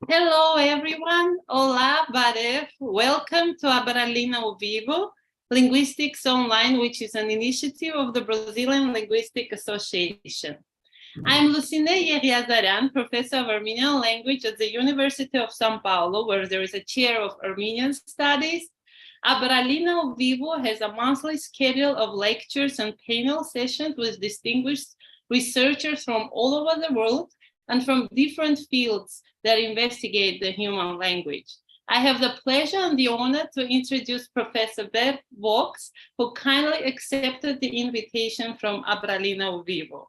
Hello, everyone. Olá, Baref. Welcome to Abralina ao Vivo, Linguistics Online, which is an initiative of the Brazilian Linguistic Association. I'm Lucineia Riazaran, Professor of Armenian Language at the University of São Paulo, where there is a chair of Armenian Studies. Abralina ao Vivo has a monthly schedule of lectures and panel sessions with distinguished researchers from all over the world and from different fields that investigate the human language. I have the pleasure and the honor to introduce Professor Bert Vaux, who kindly accepted the invitation from Abralina ao Vivo.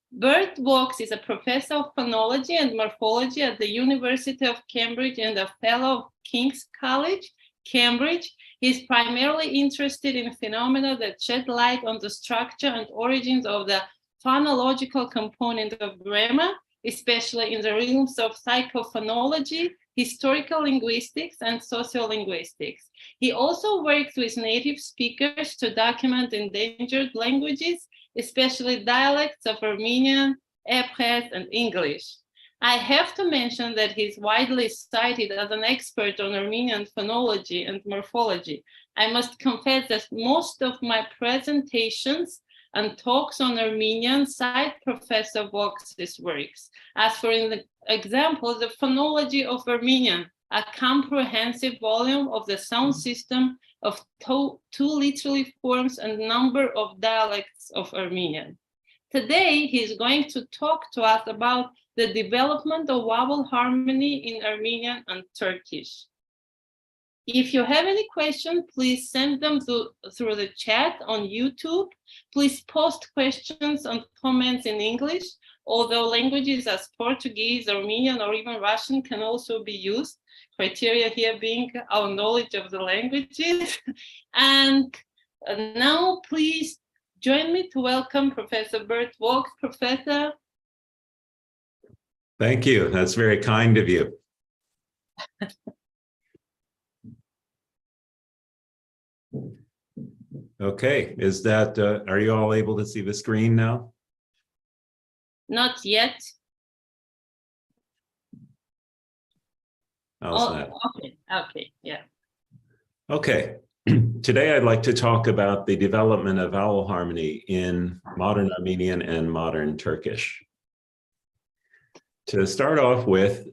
Bert Vaux is a professor of phonology and morphology at the University of Cambridge and a fellow of King's College, Cambridge. He is primarily interested in phenomena that shed light on the structure and origins of the phonological component of grammar, especially in the realms of psychophonology, historical linguistics, and sociolinguistics. He also works with native speakers to document endangered languages, especially dialects of Armenian, Hebrew, and English. I have to mention that he's widely cited as an expert on Armenian phonology and morphology. I must confess that most of my presentations and talks on Armenian cite Professor Vaux's works. As for example, the Phonology of Armenian, a comprehensive volume of the sound system of two literary forms and number of dialects of Armenian. Today, he's going to talk to us about the development of vowel harmony in Armenian and Turkish. If you have any questions, please send them through the chat on YouTube. Please post questions and comments in English, although languages as Portuguese, Armenian, or even Russian can also be used. Criteria here being our knowledge of the languages. And now please join me to welcome Professor Bert Vaux. Professor. Thank you. That's very kind of you. Okay, is that, are you all able to see the screen now? Not yet. How's that? Okay, yeah. Okay, today I'd like to talk about the development of vowel harmony in modern Armenian and modern Turkish. To start off with,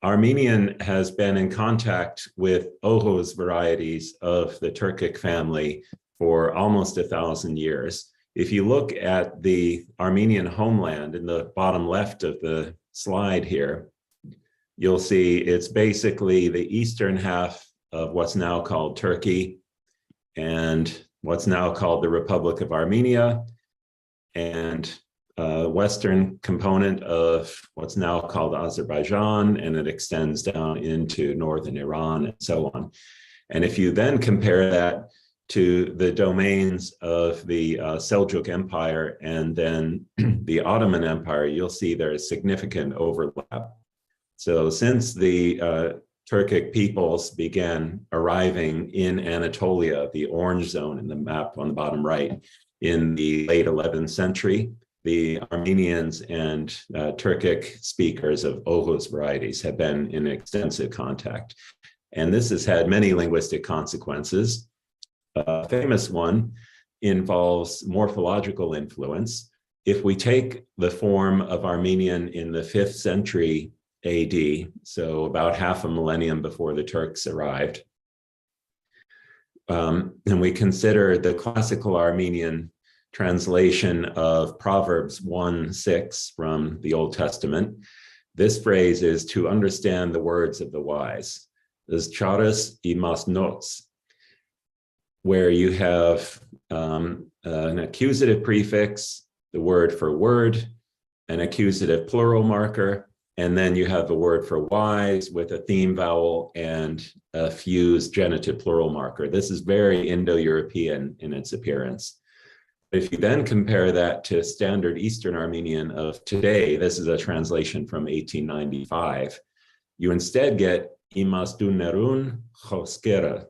Armenian has been in contact with Oghuz varieties of the Turkic family for almost 1,000 years. If you look at the Armenian homeland in the bottom left of the slide here, you'll see it's basically the eastern half of what's now called Turkey and what's now called the Republic of Armenia, and western component of what's now called Azerbaijan, and it extends down into northern Iran and so on. And if you then compare that to the domains of the Seljuk Empire and then the Ottoman Empire, you'll see there is significant overlap. So since the Turkic peoples began arriving in Anatolia, the orange zone in the map on the bottom right, in the late 11th century, the Armenians and Turkic speakers of Oghuz varieties have been in extensive contact. And this has had many linguistic consequences. A famous one involves morphological influence. If we take the form of Armenian in the 5th century AD, so about half a millennium before the Turks arrived, and we consider the classical Armenian translation of Proverbs 1:6 from the Old Testament, this phrase is to understand the words of the wise. There's charas imas notes, where you have an accusative prefix, the word for word, an accusative plural marker, and then you have the word for wise with a theme vowel and a fused genitive plural marker. This is very Indo-European in its appearance. If you then compare that to standard Eastern Armenian of today, this is a translation from 1895, You instead get imasdunerun choskera,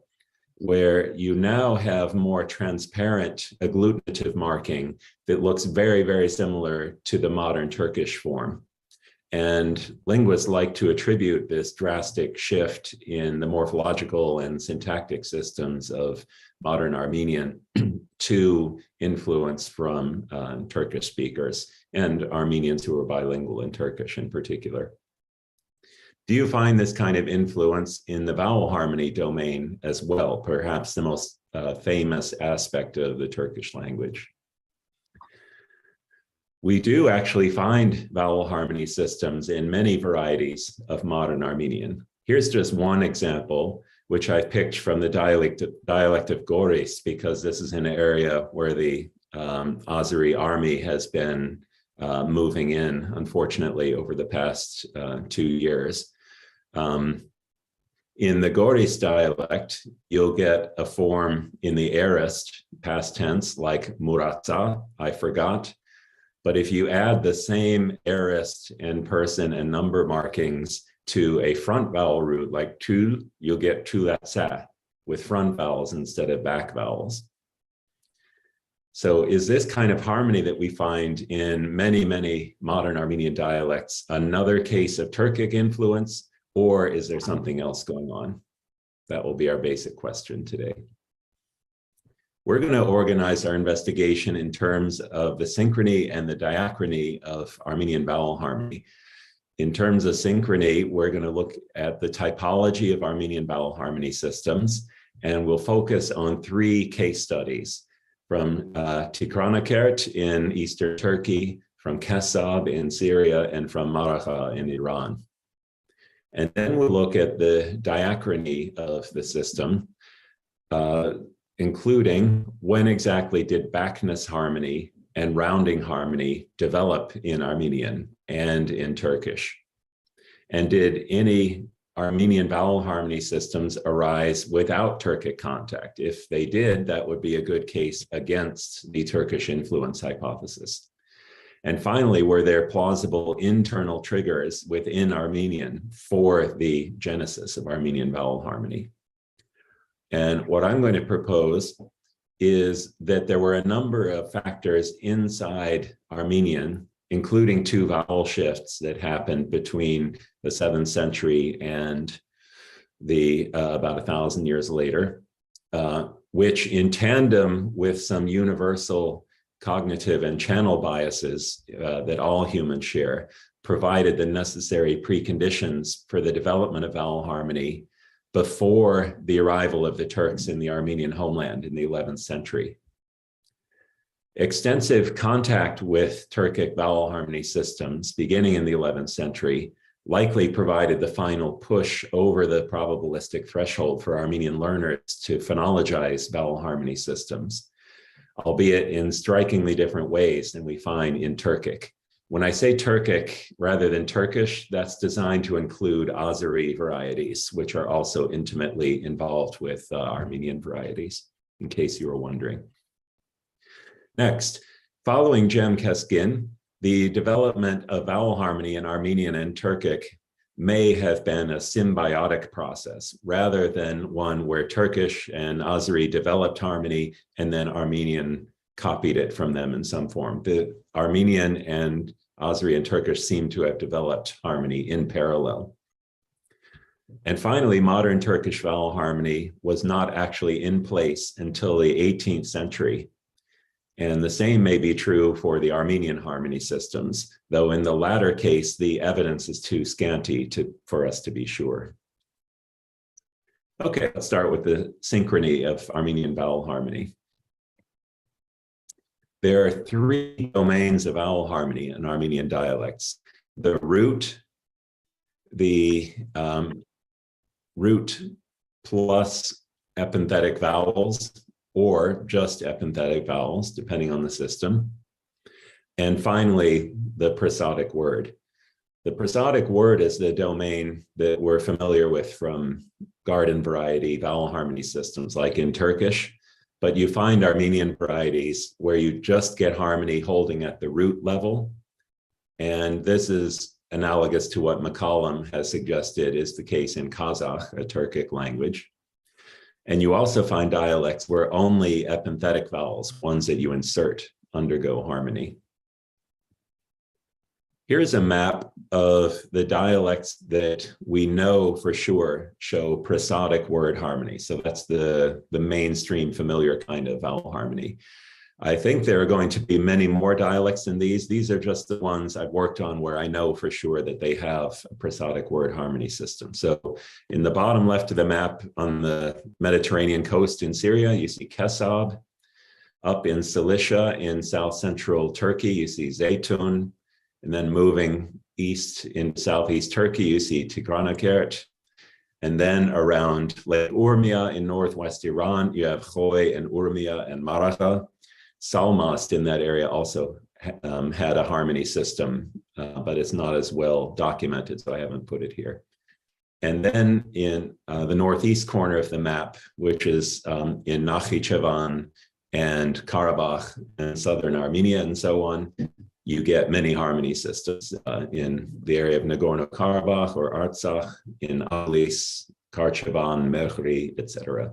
where you now have more transparent agglutinative marking that looks very, very similar to the modern Turkish form. And linguists like to attribute this drastic shift in the morphological and syntactic systems of modern Armenian to influence from Turkish speakers and Armenians who are bilingual in Turkish in particular. Do you find this kind of influence in the vowel harmony domain as well, perhaps the most famous aspect of the Turkish language? We do actually find vowel harmony systems in many varieties of modern Armenian. Here's just one example, which I picked from the dialect of Goris, because this is an area where the Azeri army has been moving in, unfortunately, over the past 2 years. In the Goris dialect, you'll get a form in the aorist past tense, like muratsa, I forgot. But if you add the same aorist and person and number markings to a front vowel root, like tu, you'll get tulatsa with front vowels instead of back vowels. So is this kind of harmony that we find in many, many modern Armenian dialects another case of Turkic influence, or is there something else going on? That will be our basic question today. We're going to organize our investigation in terms of the synchrony and the diachrony of Armenian vowel harmony. In terms of synchrony, we're going to look at the typology of Armenian vowel harmony systems, and we'll focus on 3 case studies from Diachronic in Eastern Turkey, from Kasab in Syria, and from Maraha in Iran. And then we'll look at the diachrony of the system, including when exactly did backness harmony and rounding harmony develop in Armenian and in Turkish? And did any Armenian vowel harmony systems arise without Turkic contact? If they did, that would be a good case against the Turkish influence hypothesis. And finally, were there plausible internal triggers within Armenian for the genesis of Armenian vowel harmony? And what I'm going to propose is that there were a number of factors inside Armenian, including 2 vowel shifts that happened between the 7th century and the about 1,000 years later, which in tandem with some universal cognitive and channel biases that all humans share, provided the necessary preconditions for the development of vowel harmony before the arrival of the Turks in the Armenian homeland in the 11th century. Extensive contact with Turkic vowel harmony systems beginning in the 11th century likely provided the final push over the probabilistic threshold for Armenian learners to phonologize vowel harmony systems, albeit in strikingly different ways than we find in Turkic. When I say Turkic rather than Turkish, that's designed to include Azeri varieties, which are also intimately involved with Armenian varieties, in case you were wondering. Next, following Cem Keskin, the development of vowel harmony in Armenian and Turkic may have been a symbiotic process rather than one where Turkish and Azeri developed harmony and then Armenian copied it from them in some form. The Armenian and Azeri and Turkish seem to have developed harmony in parallel. And finally, modern Turkish vowel harmony was not actually in place until the 18th century. And the same may be true for the Armenian harmony systems, though in the latter case, the evidence is too scanty for us to be sure. Okay, let's start with the synchrony of Armenian vowel harmony. There are 3 domains of vowel harmony in Armenian dialects: the root, the root plus epenthetic vowels, or just epenthetic vowels, depending on the system. And finally, the prosodic word. The prosodic word is the domain that we're familiar with from garden variety vowel harmony systems, like in Turkish, but you find Armenian varieties where you just get harmony holding at the root level. And this is analogous to what McCollum has suggested is the case in Kazakh, a Turkic language. And you also find dialects where only epenthetic vowels, ones that you insert, undergo harmony. Here's a map of the dialects that we know for sure show prosodic word harmony. So that's the mainstream familiar kind of vowel harmony. I think there are going to be many more dialects than these. These are just the ones I've worked on where I know for sure that they have a prosodic word harmony system. So in the bottom left of the map on the Mediterranean coast in Syria, you see Kesab. Up in Cilicia in south central Turkey, you see Zeytun. And then moving east in southeast Turkey, you see Diachronic. And then around Lake Urmia in northwest Iran, you have Khoy and Urmia and Maragha. Salmast in that area also had a harmony system, but it's not as well documented, so I haven't put it here. And then in the northeast corner of the map, which is in Nakhichevan and Karabakh and southern Armenia and so on, you get many harmony systems in the area of Nagorno-Karabakh or Artsakh, in Aglis, Karchevan, Merkri, etc.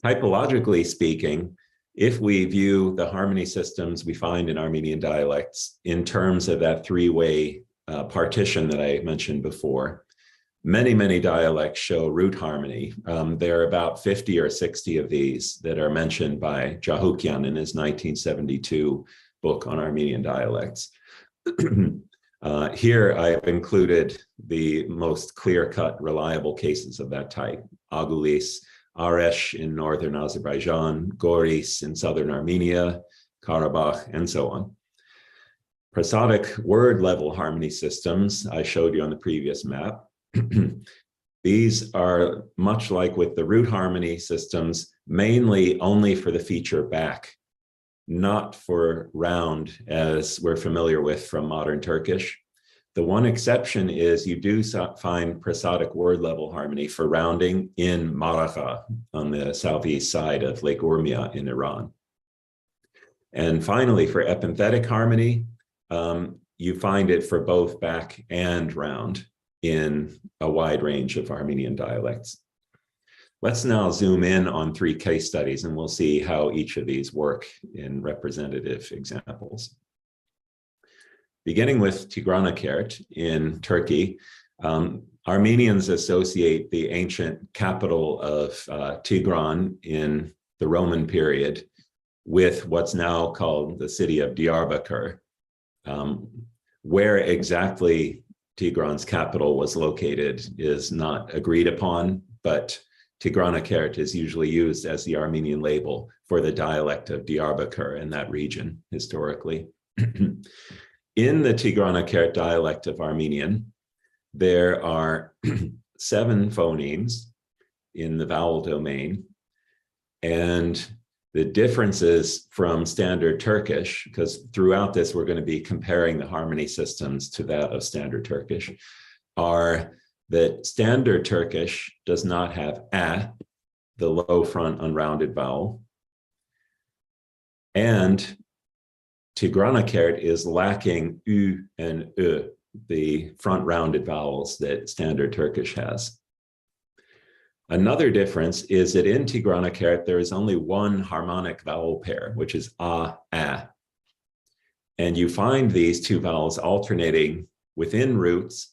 Typologically speaking, if we view the harmony systems we find in Armenian dialects in terms of that three-way partition that I mentioned before, many dialects show root harmony. There are about 50 or 60 of these that are mentioned by Jahukyan in his 1972 book on Armenian dialects. Here I've included the most clear-cut, reliable cases of that type. Agulis, Aresh in northern Azerbaijan, Goris in southern Armenia, Karabakh, and so on. Prosodic word level harmony systems I showed you on the previous map. These are much like with the root harmony systems, mainly only for the feature back, not for round as we're familiar with from modern Turkish. The one exception is you do find prosodic word level harmony for rounding in Maragha on the southeast side of Lake Urmia in Iran. And finally, for epenthetic harmony, you find it for both back and round in a wide range of Armenian dialects. Let's now zoom in on 3 case studies and we'll see how each of these work in representative examples. Beginning with Diachronic in Turkey, Armenians associate the ancient capital of Tigran in the Roman period with what's now called the city of Diyarbakir. Where exactly Tigran's capital was located is not agreed upon, but Diachronic is usually used as the Armenian label for the dialect of Diyarbakir in that region historically. In the Diachronic dialect of Armenian, there are 7 phonemes in the vowel domain, and the differences from standard Turkish, because throughout this we're going to be comparing the harmony systems to that of standard Turkish, are that standard Turkish does not have a, the low front unrounded vowel, and Diachronic is lacking u and ö, the front rounded vowels that standard Turkish has. Another difference is that in Diachronic there is only one harmonic vowel pair, which is a. And you find these 2 vowels alternating within roots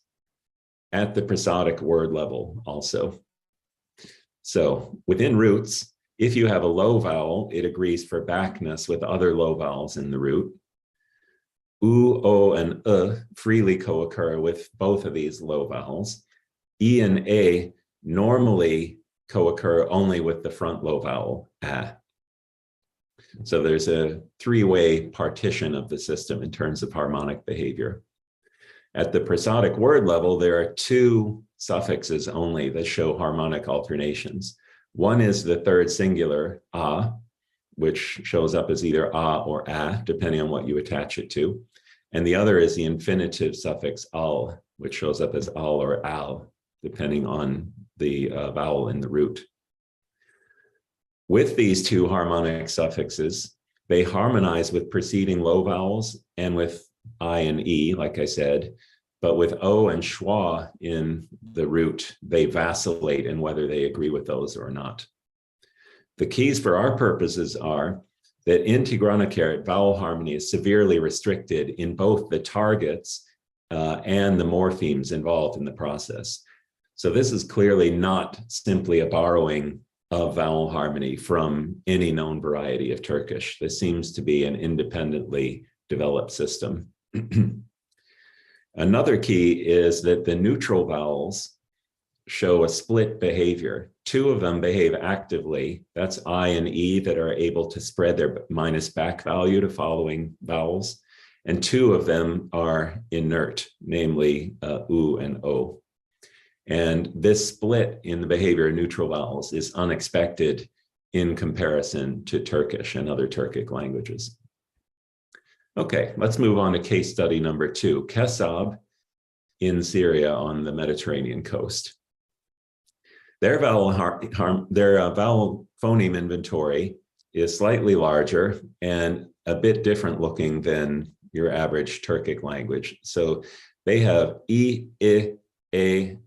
at the prosodic word level also. So within roots, if you have a low vowel, it agrees for backness with other low vowels in the root. U, O, and freely co-occur with both of these low vowels. E and A normally co-occur only with the front low vowel, a. So there's a 3-way partition of the system in terms of harmonic behavior. At the prosodic word level, there are 2 suffixes only that show harmonic alternations. One is the third singular, a, which shows up as either a or a, depending on what you attach it to. And the other is the infinitive suffix al, which shows up as al or al, depending on the vowel in the root. With these 2 harmonic suffixes, they harmonize with preceding low vowels and with I and E, like I said, but with O and schwa in the root, they vacillate in whether they agree with those or not. The keys for our purposes are that in Diachronic vowel harmony is severely restricted in both the targets and the morphemes involved in the process. So this is clearly not simply a borrowing of vowel harmony from any known variety of Turkish. This seems to be an independently developed system. Another key is that the neutral vowels show a split behavior. Two of them behave actively. That's I and E that are able to spread their minus back value to following vowels. And two of them are inert, namely U and O. And this split in the behavior of neutral vowels is unexpected in comparison to Turkish and other Turkic languages. Okay, let's move on to case study number 2, Kesab in Syria on the Mediterranean coast. Their vowel phoneme inventory is slightly larger and a bit different looking than your average Turkic language. So they have I, E, A.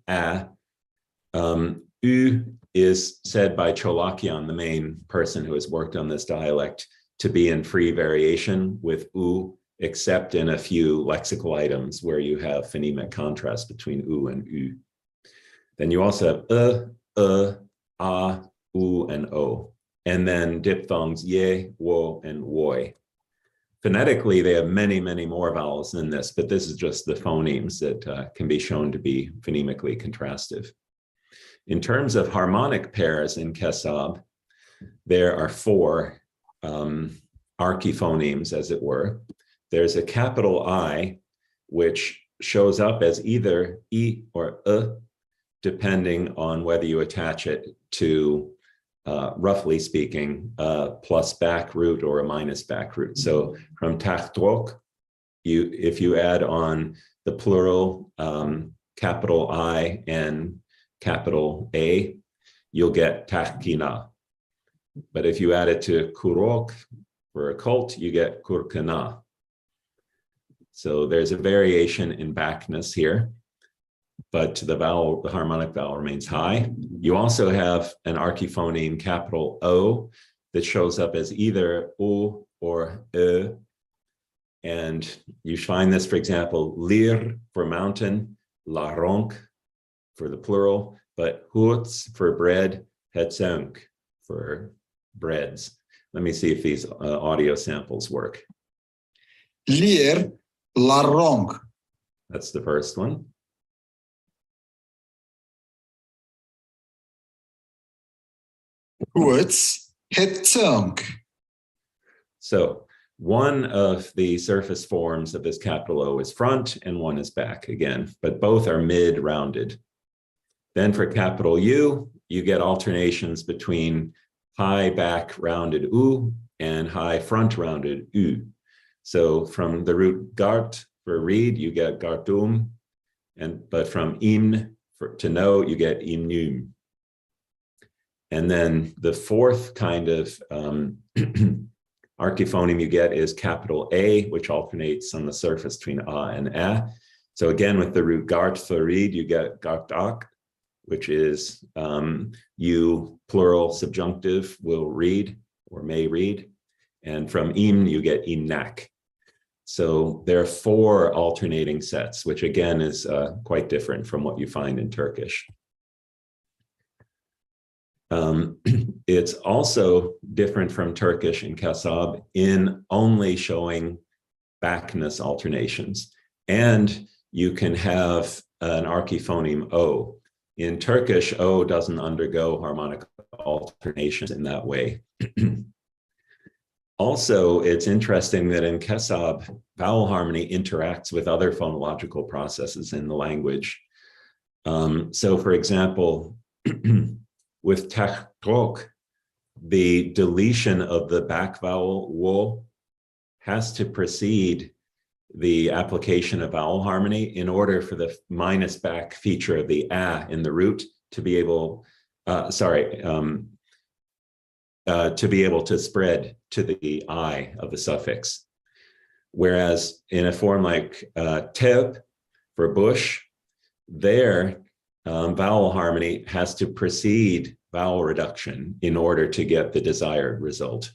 U is said by Cholakian, the main person who has worked on this dialect, to be in free variation with U, except in a few lexical items where you have phonemic contrast between U and U. Then you also have A, U, and O. And then diphthongs ye, wo, and woi. Phonetically, they have many, many more vowels than this, but this is just the phonemes that can be shown to be phonemically contrastive. In terms of harmonic pairs in Kesab, there are 4 archiphonemes, as it were. There's a capital I, which shows up as either I or depending on whether you attach it to, roughly speaking, a plus back root or a minus back root. So from tachtrok, if you add on the plural capital I and capital A, you'll get tachkina. But if you add it to kurok for a cult, you get kurkana. So there's a variation in backness here, but the harmonic vowel remains high. You also have an archiphoneme capital O that shows up as either O or E. And you find this, for example, lir for mountain, laronk for the plural, but huts for bread, hetsenk for breads. Let me see if these audio samples work. Lir, laronk. That's the first one. Huts, hetsenk. So one of the surface forms of this capital O is front and one is back again, but both are mid-rounded. Then for capital U, you get alternations between high back rounded U and high front rounded U. So from the root gart for read, you get gartum, but from imn to know, you get imnum. And then the fourth kind of archiphoneme you get is capital A, which alternates on the surface between A and A. So again, with the root gart for read, you get gartak, which is you plural subjunctive will read or may read. And from im, you get imnak. So there are 4 alternating sets, which again is quite different from what you find in Turkish. It's also different from Turkish and Kesab in only showing backness alternations. And you can have an archiphoneme O. In Turkish, O doesn't undergo harmonic alternations in that way. Also, it's interesting that in Kesab, vowel harmony interacts with other phonological processes in the language. So for example, with tachtrok, the deletion of the back vowel wo has to precede the application of vowel harmony in order for the minus back feature of the a in the root to be able, to be able to spread to the I of the suffix. Whereas in a form like teb for bush, their vowel harmony has to precede vowel reduction in order to get the desired result.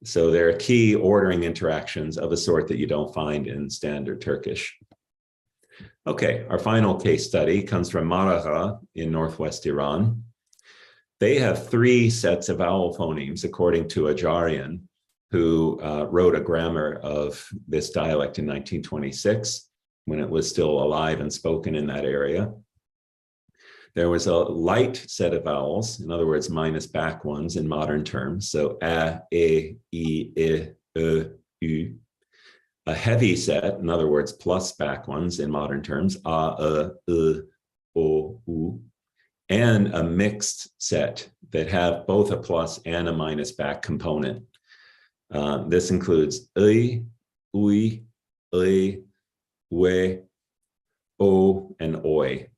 So there are key ordering interactions of a sort that you don't find in standard Turkish. Okay, our final case study comes from Maragha in northwest Iran. They have 3 sets of vowel phonemes, according to Ajarian, who wrote a grammar of this dialect in 1926, when it was still alive and spoken in that area. There was a light set of vowels, in other words, minus back ones in modern terms. So a, e, I, u. A heavy set, in other words, plus back ones in modern terms, a, o, u. And a mixed set that have both a plus and a minus back component. This includes ui, we, o, and oi.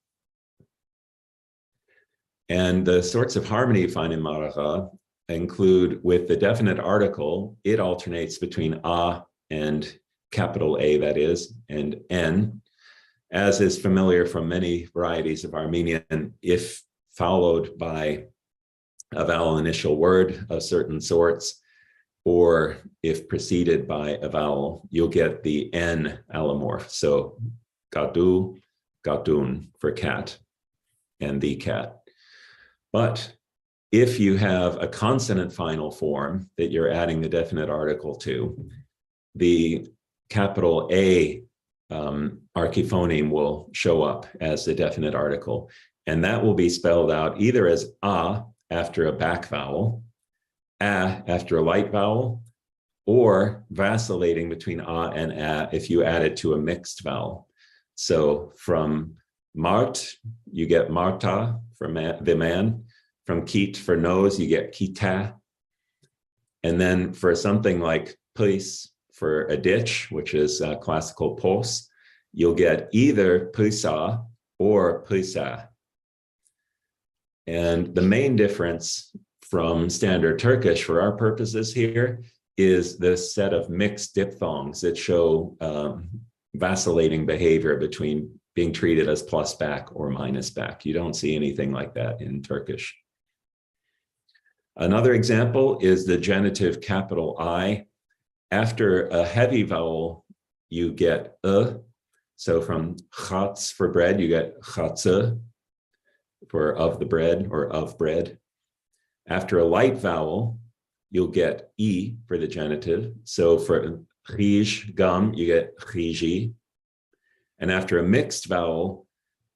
And the sorts of harmony you find in Maragha include, with the definite article, it alternates between a and capital A, that is, and n, as is familiar from many varieties of Armenian. If followed by a vowel initial word of certain sorts, or if preceded by a vowel, you'll get the n allomorph. So gadu, gadun for cat, and the cat. But if you have a consonant final form that you're adding the definite article to, the capital A archiphoneme will show up as the definite article. And that will be spelled out either as a after a back vowel, a after a light vowel, or vacillating between a and a if you add it to a mixed vowel. So from Mart, you get Marta for the man. From Kit for nose, you get Kita. And then for something like Pis for a ditch, which is classical pos, you'll get either Pisa or Pisa. And the main difference from standard Turkish for our purposes here is the set of mixed diphthongs that show vacillating behavior between being treated as plus back or minus back. You don't see anything like that in Turkish. Another example is the genitive capital I. After a heavy vowel, you get So from chats for bread, you get chatze for of the bread or of bread. After a light vowel, you'll get I for the genitive. So for chij, gum, you get chiji. And after a mixed vowel,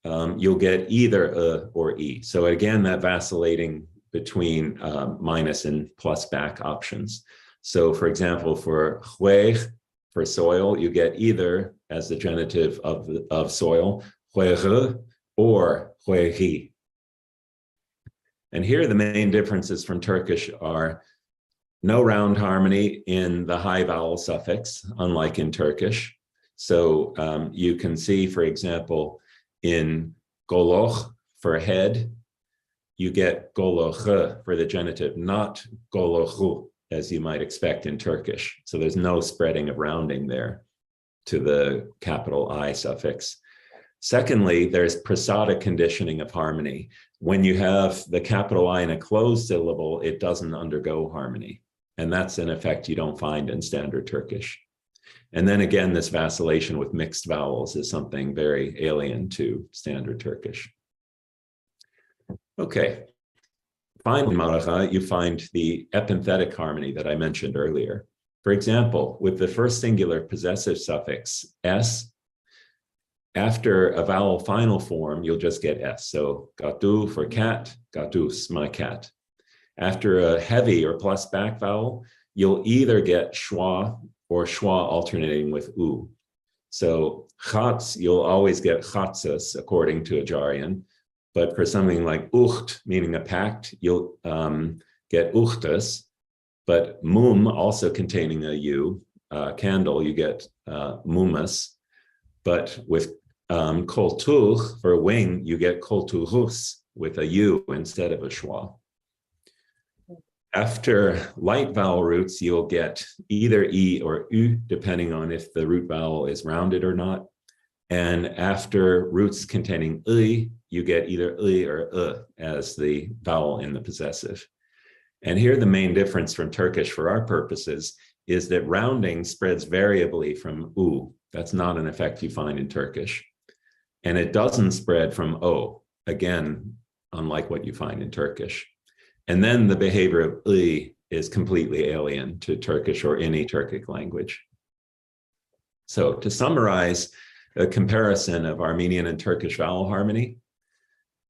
you'll get either or I. So again, that vacillating between minus and plus back options. So for example, for huej, for soil, you get either as the genitive of soil, huejre or hueji. And here the main differences from Turkish are no round harmony in the high vowel suffix, unlike in Turkish. So you can see, for example, in goloch for head, you get goloche for the genitive, not golochu, as you might expect in Turkish. So there's no spreading of rounding there to the capital I suffix. Secondly, there's prosodic conditioning of harmony. When you have the capital I in a closed syllable, it doesn't undergo harmony. And that's an effect you don't find in standard Turkish. And then again, this vacillation with mixed vowels is something very alien to standard Turkish. Okay. Finally, in Maragha, you find the epenthetic harmony that I mentioned earlier. For example, with the first singular possessive suffix s, after a vowel final form, you'll just get s. So gatu for cat, gatus, my cat. After a heavy or plus back vowel, you'll either get schwa or schwa alternating with u. So chatz, you'll always get chatzes according to Ajarian. But for something like ucht, meaning a pact, you'll get uchtes. But mum, also containing a u, candle, you get mumus. But with koltuch, for wing, you get kolturus with a u instead of a schwa. After light vowel roots, you'll get either E or U, depending on if the root vowel is rounded or not. And after roots containing I, you get either I or as the vowel in the possessive. And here the main difference from Turkish for our purposes is that rounding spreads variably from U. That's not an effect you find in Turkish. And it doesn't spread from O, again, unlike what you find in Turkish. And then the behavior of I is completely alien to Turkish or any Turkic language. So to summarize a comparison of Armenian and Turkish vowel harmony,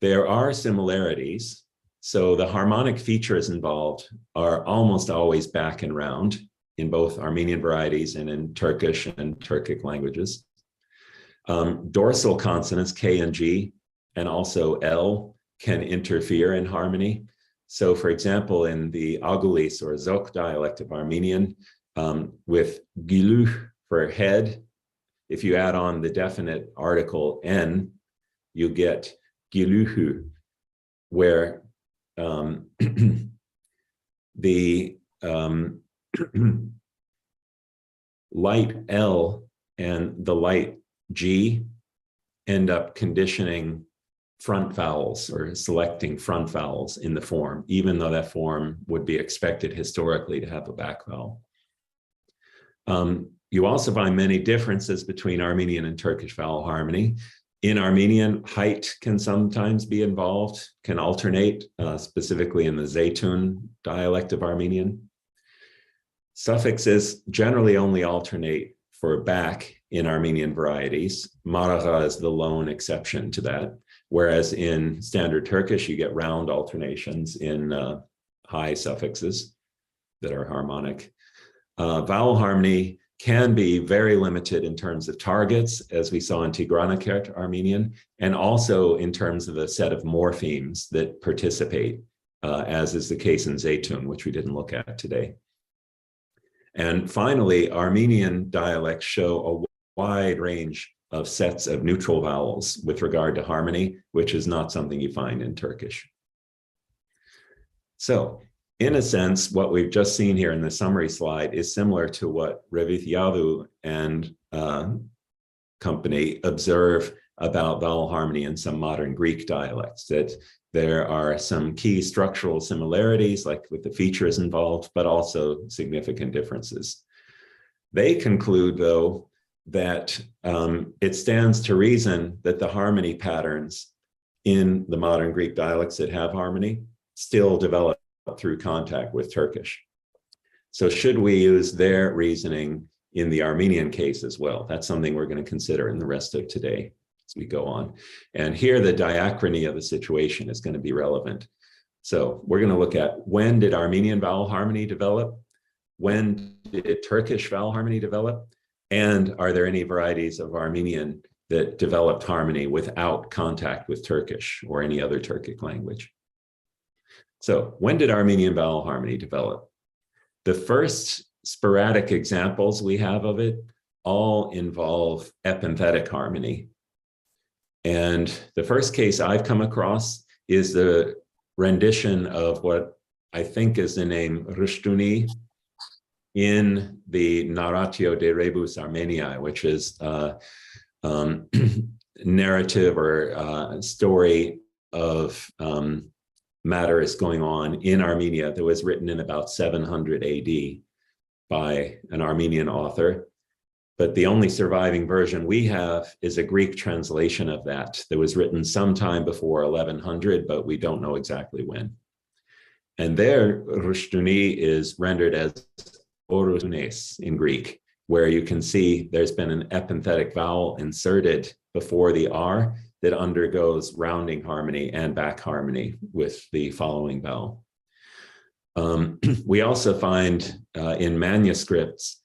there are similarities. So the harmonic features involved are almost always back and round in both Armenian varieties and in Turkish and Turkic languages. Dorsal consonants K and G and also L can interfere in harmony. So for example, in the Agulis or Zok dialect of Armenian, with giluh for head, if you add on the definite article N, you get giluhu, where the light L and the light G end up conditioning front vowels or selecting front vowels in the form, even though that form would be expected historically to have a back vowel. You also find many differences between Armenian and Turkish vowel harmony. In Armenian, height can sometimes be involved, can alternate, specifically in the Zeytun dialect of Armenian. Suffixes generally only alternate for back in Armenian varieties. Maraga is the lone exception to that, whereas in standard Turkish, you get round alternations in high suffixes that are harmonic. Vowel harmony can be very limited in terms of targets, as we saw in Diachronic Armenian, and also in terms of the set of morphemes that participate, as is the case in Zeytun, which we didn't look at today. And finally, Armenian dialects show a wide range of sets of neutral vowels with regard to harmony, which is not something you find in Turkish. So, in a sense, what we've just seen here in the summary slide is similar to what Revithiavu and company observe about vowel harmony in some modern Greek dialects, that there are some key structural similarities, like with the features involved, but also significant differences. They conclude, though, that it stands to reason that the harmony patterns in the modern Greek dialects that have harmony still develop through contact with Turkish. So should we use their reasoning in the Armenian case as well? That's something we're going to consider in the rest of today as we go on. And here the diachrony of the situation is going to be relevant. So we're going to look at, when did Armenian vowel harmony develop? When did Turkish vowel harmony develop? And are there any varieties of Armenian that developed harmony without contact with Turkish or any other Turkic language? So when did Armenian vowel harmony develop? The first sporadic examples we have of it all involve epenthetic harmony. And the first case I've come across is the rendition of what I think is the name Rushtuni in the Narratio de Rebus Armeniae, which is narrative or story of matters going on in Armenia that was written in about 700 AD by an Armenian author. But the only surviving version we have is a Greek translation of that was written sometime before 1100, but we don't know exactly when. And there, Rushtuni is rendered as Orunes in Greek, where you can see there's been an epenthetic vowel inserted before the R that undergoes rounding harmony and back harmony with the following vowel. We also find in manuscripts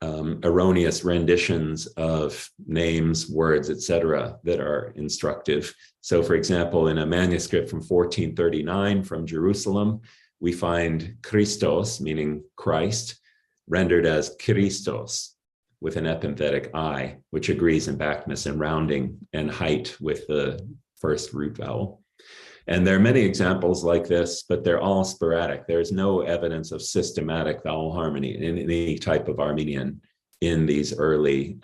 erroneous renditions of names, words, etc., that are instructive. So for example, in a manuscript from 1439 from Jerusalem, we find Christos, meaning Christ, rendered as Christos, with an epenthetic I, which agrees in backness and rounding and height with the first root vowel. And there are many examples like this, but they're all sporadic. There's no evidence of systematic vowel harmony in any type of Armenian in these early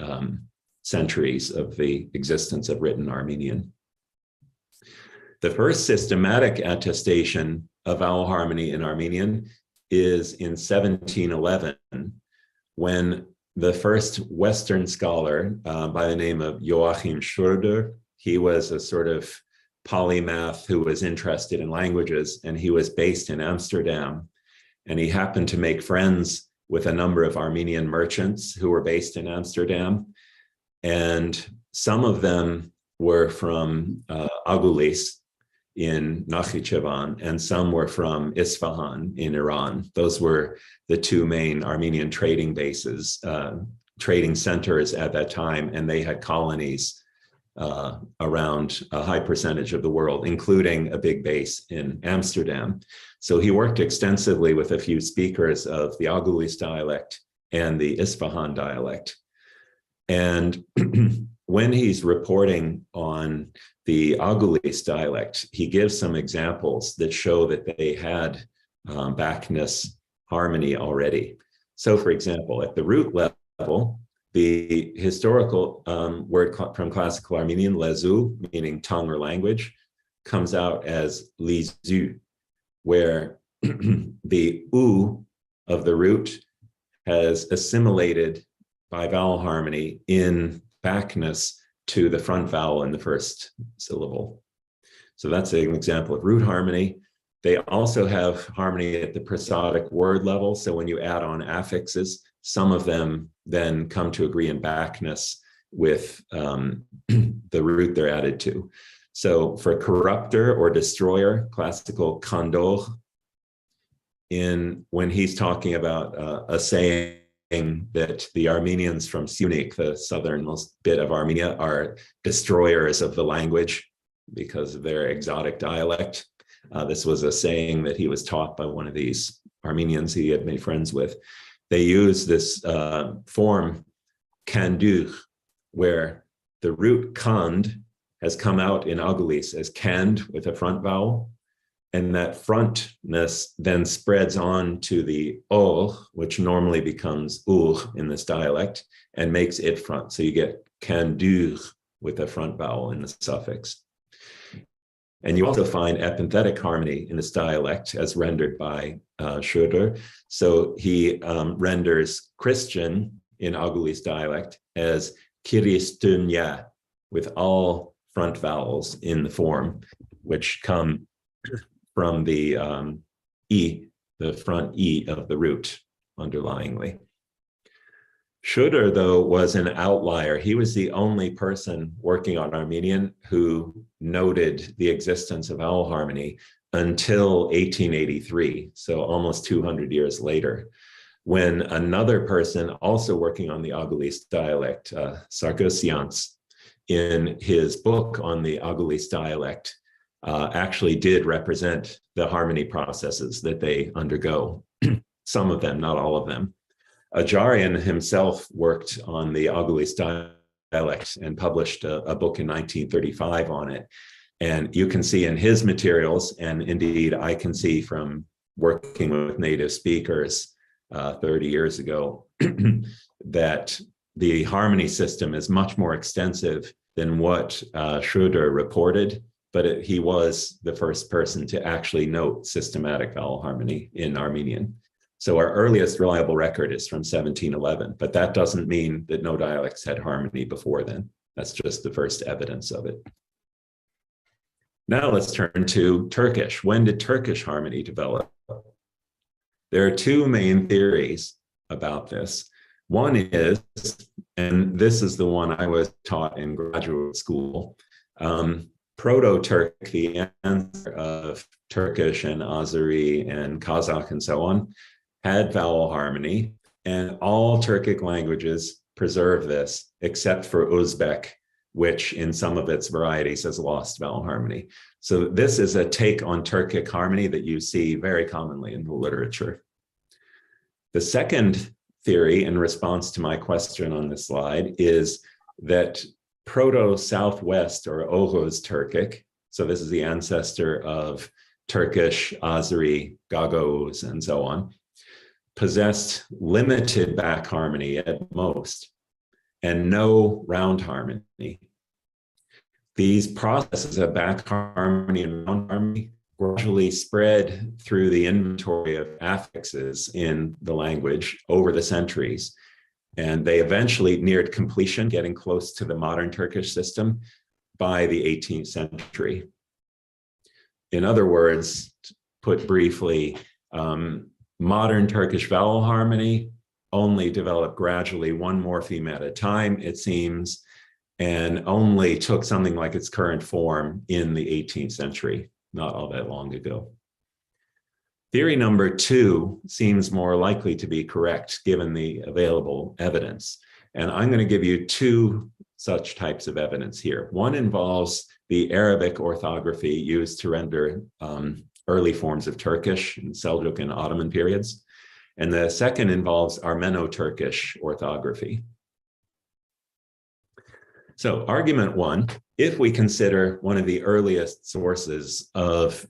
centuries of the existence of written Armenian. The first systematic attestation of vowel harmony in Armenian is in 1711, when the first Western scholar by the name of Joachim Schröder, he was a sort of polymath who was interested in languages, and he was based in Amsterdam. And he happened to make friends with a number of Armenian merchants who were based in Amsterdam. And some of them were from Agulis in Nakhichevan, and some were from Isfahan in Iran. Those were the two main Armenian trading bases, trading centers at that time, and they had colonies around a high percentage of the world, including a big base in Amsterdam. So he worked extensively with a few speakers of the Agulis dialect and the Isfahan dialect. And when he's reporting on the Agulis dialect, he gives some examples that show that they had backness harmony already. So for example, at the root level, the historical word from classical Armenian, lezu, meaning tongue or language, comes out as lizu, where the u of the root has assimilated by vowel harmony in backness to the front vowel in the first syllable. So that's an example of root harmony. They also have harmony at the prosodic word level. So when you add on affixes, some of them then come to agree in backness with the root they're added to. So for corrupter or destroyer, classical kandor, when he's talking about a saying that the Armenians from Syunik, the southernmost bit of Armenia, are destroyers of the language because of their exotic dialect. This was a saying that he was taught by one of these Armenians he had made friends with. They use this form kandur, where the root kand has come out in Agulis as kand with a front vowel, and that frontness then spreads on to the o, which normally becomes ur in this dialect, and makes it front. So you get kandur with a front vowel in the suffix. And you also find epenthetic harmony in this dialect as rendered by Schröder. So he renders Christian in Agulis dialect as kiristumya, with all front vowels in the form, which come from the E, the front E of the root underlyingly. Schröder, though, was an outlier. He was the only person working on Armenian who noted the existence of vowel harmony until 1883, so almost 200 years later, when another person also working on the Agulis dialect, Sargossians, in his book on the Agulis dialect, actually did represent the harmony processes that they undergo. Some of them, not all of them. Ajarian himself worked on the Agulis dialect and published a book in 1935 on it. And you can see in his materials, and indeed I can see from working with native speakers 30 years ago, that the harmony system is much more extensive than what Schröder reported, but he was the first person to actually note systematic vowel harmony in Armenian. So our earliest reliable record is from 1711, but that doesn't mean that no dialects had harmony before then. That's just the first evidence of it. Now let's turn to Turkish. When did Turkish harmony develop? There are two main theories about this. One is, and this is the one I was taught in graduate school, Proto-Turk, the answer of Turkish and Azeri and Kazakh and so on, had vowel harmony, and all Turkic languages preserve this, except for Uzbek, which in some of its varieties has lost vowel harmony. So this is a take on Turkic harmony that you see very commonly in the literature. The second theory, in response to my question on this slide, is that Proto-Southwest or Oghuz Turkic, So this is the ancestor of Turkish, Azeri, Gagos, and so on, possessed limited back harmony at most, and no round harmony. These processes of back harmony and round harmony gradually spread through the inventory of affixes in the language over the centuries. And they eventually neared completion, getting close to the modern Turkish system by the 18th century. In other words, put briefly, modern Turkish vowel harmony only developed gradually, one morpheme at a time, it seems, and only took something like its current form in the 18th century, not all that long ago. Theory number 2 seems more likely to be correct given the available evidence. And I'm going to give you 2 such types of evidence here. One involves the Arabic orthography used to render early forms of Turkish in Seljuk and Ottoman periods. And the second involves Armeno-Turkish orthography. So argument 1, if we consider one of the earliest sources of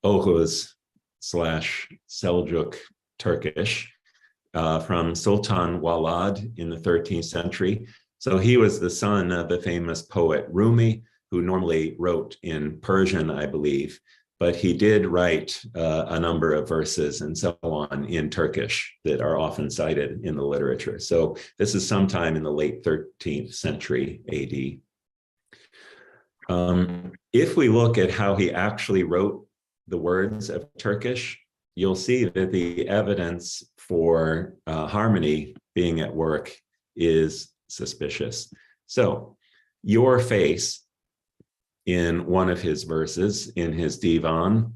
Oghuz/Seljuk Turkish from Sultan Walad in the 13th century. So he was the son of the famous poet Rumi, who normally wrote in Persian, I believe, but he did write a number of verses and so on in Turkish that are often cited in the literature. So this is sometime in the late 13th century AD. If we look at how he actually wrote the words of Turkish, you'll see that the evidence for harmony being at work is suspicious. So your face in one of his verses in his divan,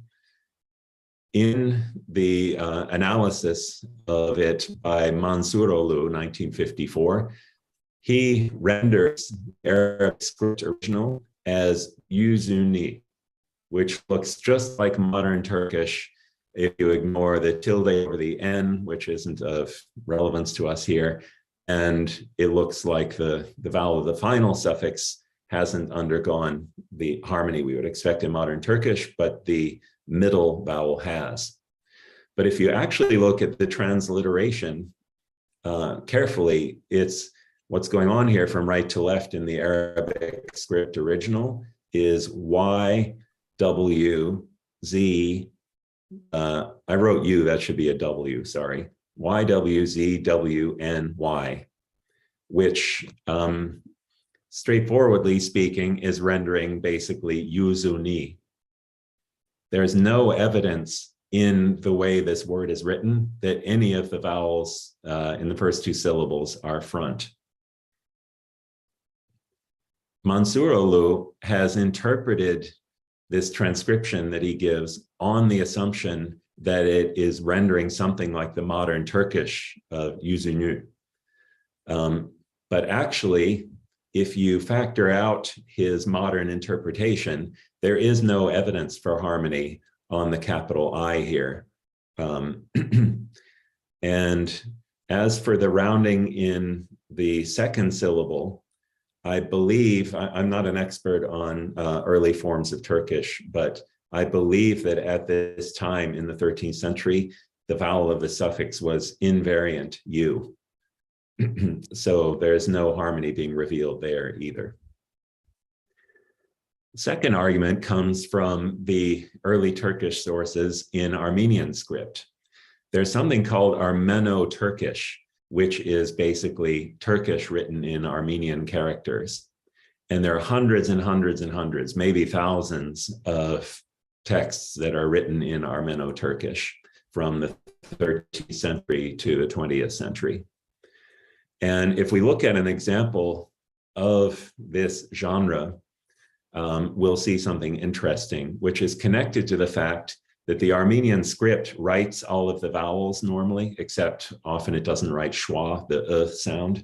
in the analysis of it by Mansuroğlu, 1954, he renders Arabic script original as Yüzüni, which looks just like modern Turkish if you ignore the tilde over the N, which isn't of relevance to us here. And it looks like the vowel of the final suffix hasn't undergone the harmony we would expect in modern Turkish, but the middle vowel has. But if you actually look at the transliteration carefully, it's what's going on here from right to left in the Arabic script original is Y, W, Z. I wrote U, that should be a W, sorry. Y, W, Z, W, N, Y, which straightforwardly speaking is rendering basically Yüzüni. There's no evidence in the way this word is written that any of the vowels in the first 2 syllables are front. Mansuroğlu has interpreted this transcription that he gives on the assumption that it is rendering something like the modern Turkish of Yüzünü. But actually, if you factor out his modern interpretation, there is no evidence for harmony on the capital I here. And as for the rounding in the second syllable, I believe, I'm not an expert on early forms of Turkish, but I believe that at this time in the 13th century, the vowel of the suffix was invariant U. So there's no harmony being revealed there either. Second argument comes from the early Turkish sources in Armenian script. There's something called Armeno-Turkish, which is basically Turkish written in Armenian characters. And there are hundreds and hundreds and hundreds, maybe thousands of texts that are written in Armeno-Turkish from the 13th century to the 20th century. And if we look at an example of this genre, we'll see something interesting, which is connected to the fact that the Armenian script writes all of the vowels normally, except often it doesn't write schwa, the sound.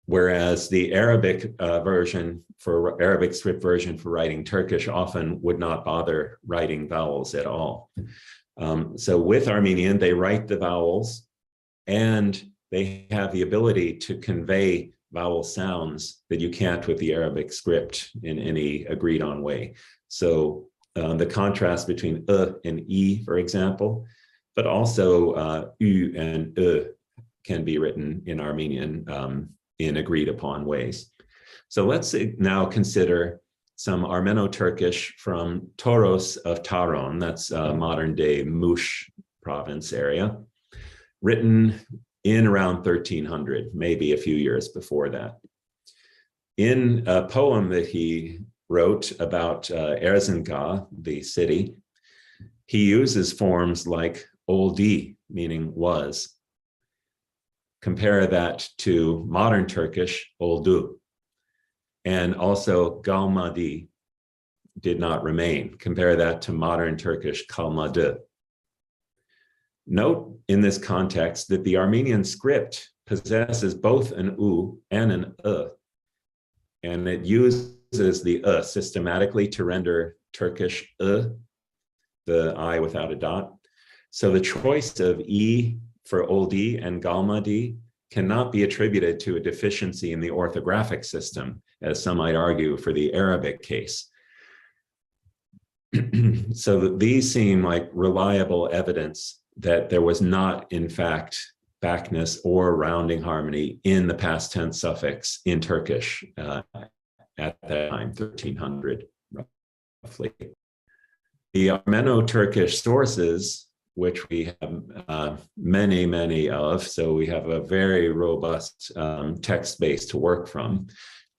Whereas the Arabic Arabic script version for writing Turkish often would not bother writing vowels at all. So with Armenian, they write the vowels and they have the ability to convey vowel sounds that you can't with the Arabic script in any agreed on way. So the contrast between and e, for example, but also u and can be written in Armenian in agreed upon ways. So let's now consider some Armeno-Turkish from Toros of Taron, that's modern day Mush province area, written in around 1300, maybe a few years before that. In a poem that he wrote about Erzincan, the city, he uses forms like oldi, meaning was. Compare that to modern Turkish, oldu. And also galmadi, did not remain. Compare that to modern Turkish, kalmadı. Note in this context that the Armenian script possesses both an u and an and it uses the systematically to render Turkish the I without a dot. So the choice of e for oldi and galmadi cannot be attributed to a deficiency in the orthographic system, as some might argue for the Arabic case. So these seem like reliable evidence that there was not, in fact, backness or rounding harmony in the past tense suffix in Turkish at that time, 1300, roughly. The Armeno-Turkish sources, which we have many of, so we have a very robust text base to work from,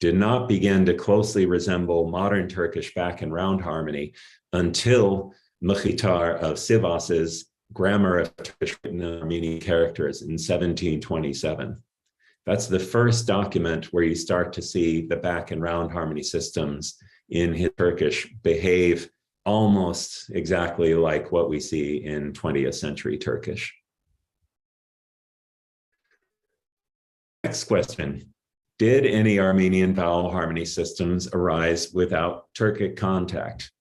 did not begin to closely resemble modern Turkish back and round harmony until Mkhitar of Sivas's Grammar of Turkish written in Armenian characters in 1727. That's the first document where you start to see the back and round harmony systems in his Turkish behave almost exactly like what we see in 20th century Turkish. Next question. Did any Armenian vowel harmony systems arise without Turkic contact?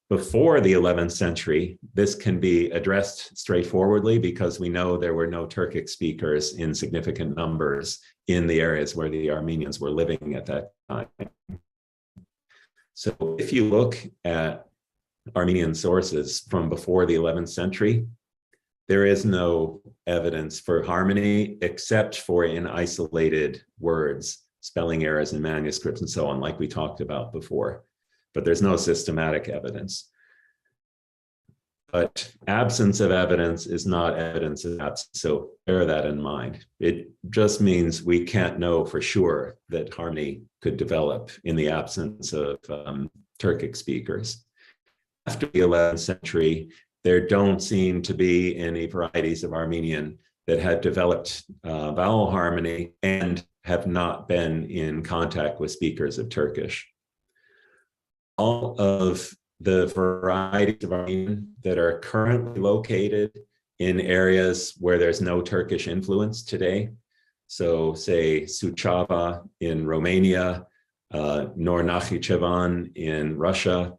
Before the 11th century, this can be addressed straightforwardly because we know there were no Turkic speakers in significant numbers in the areas where the Armenians were living at that time. So if you look at Armenian sources from before the 11th century, there is no evidence for harmony except for in isolated words, spelling errors in manuscripts and so on, like we talked about before. But there's no systematic evidence. But absence of evidence is not evidence of absence, so bear that in mind. It just means we can't know for sure that harmony could develop in the absence of Turkic speakers. After the 11th century, there don't seem to be any varieties of Armenian that had developed vowel harmony and have not been in contact with speakers of Turkish. All of the varieties of Armenian that are currently located in areas where there's no Turkish influence today, so say Suceava in Romania, Nor-Nakhichevan in Russia,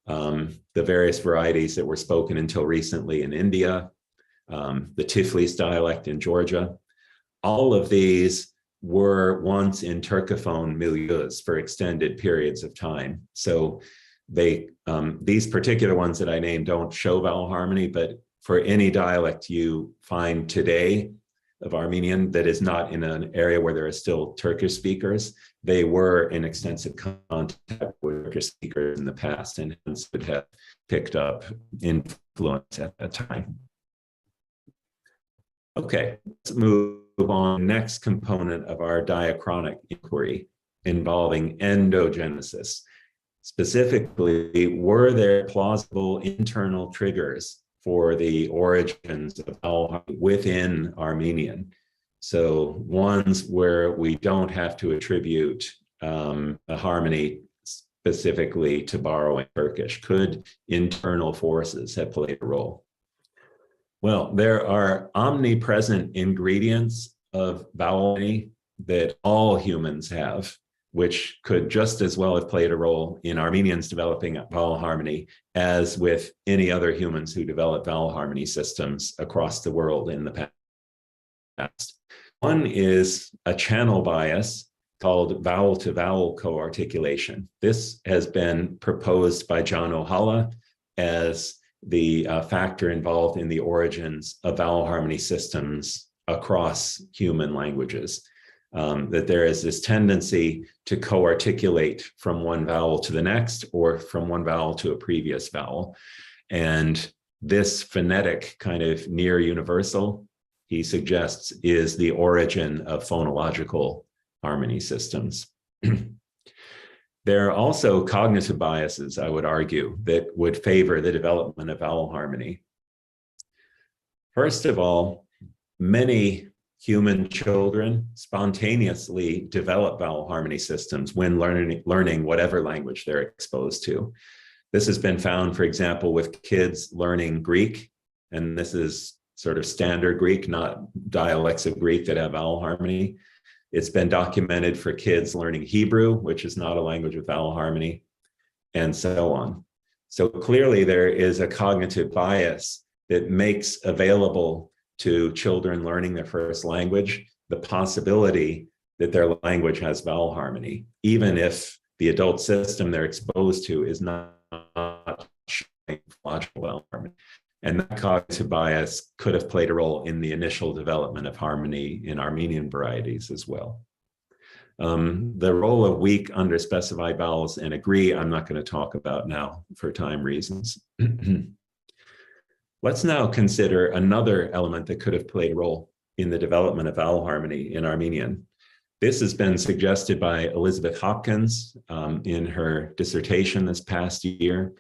the various varieties that were spoken until recently in India, the Tiflis dialect in Georgia, all of these were once in Turcophone milieus for extended periods of time. So they, these particular ones that I named don't show vowel harmony, but for any dialect you find today of Armenian that is not in an area where there are still Turkish speakers, they were in extensive contact with Turkish speakers in the past and hence would have picked up influence at that time. Okay, let's move on. Next component of our diachronic inquiry involving endogenesis. Specifically, were there plausible internal triggers for the origins of vowel harmony within Armenian? So ones where we don't have to attribute a harmony specifically to borrowing Turkish. Could internal forces have played a role? Well, there are omnipresent ingredients of vowel harmony that all humans have, which could just as well have played a role in Armenians developing vowel harmony as with any other humans who develop vowel harmony systems across the world in the past. One is a channel bias called vowel-to-vowel co-articulation. This has been proposed by John O'Halla as the factor involved in the origins of vowel harmony systems across human languages. That there is this tendency to co-articulate from one vowel to the next or from one vowel to a previous vowel. And this phonetic kind of near universal, he suggests, is the origin of phonological harmony systems. There are also cognitive biases, I would argue, that would favor the development of vowel harmony. First of all, many human children spontaneously develop vowel harmony systems when learning whatever language they're exposed to. This has been found, for example, with kids learning Greek, and this is sort of standard Greek, not dialects of Greek that have vowel harmony. It's been documented for kids learning Hebrew, which is not a language with vowel harmony, and so on. So clearly there is a cognitive bias that makes available to children learning their first language the possibility that their language has vowel harmony, even if the adult system they're exposed to is not showing phonological vowel harmony. And that cognitive bias could have played a role in the initial development of harmony in Armenian varieties as well. The role of weak underspecified vowels and agree, I'm not going to talk about now for time reasons. Let's now consider another element that could have played a role in the development of vowel harmony in Armenian. This has been suggested by Elizabeth Hopkins in her dissertation this past year.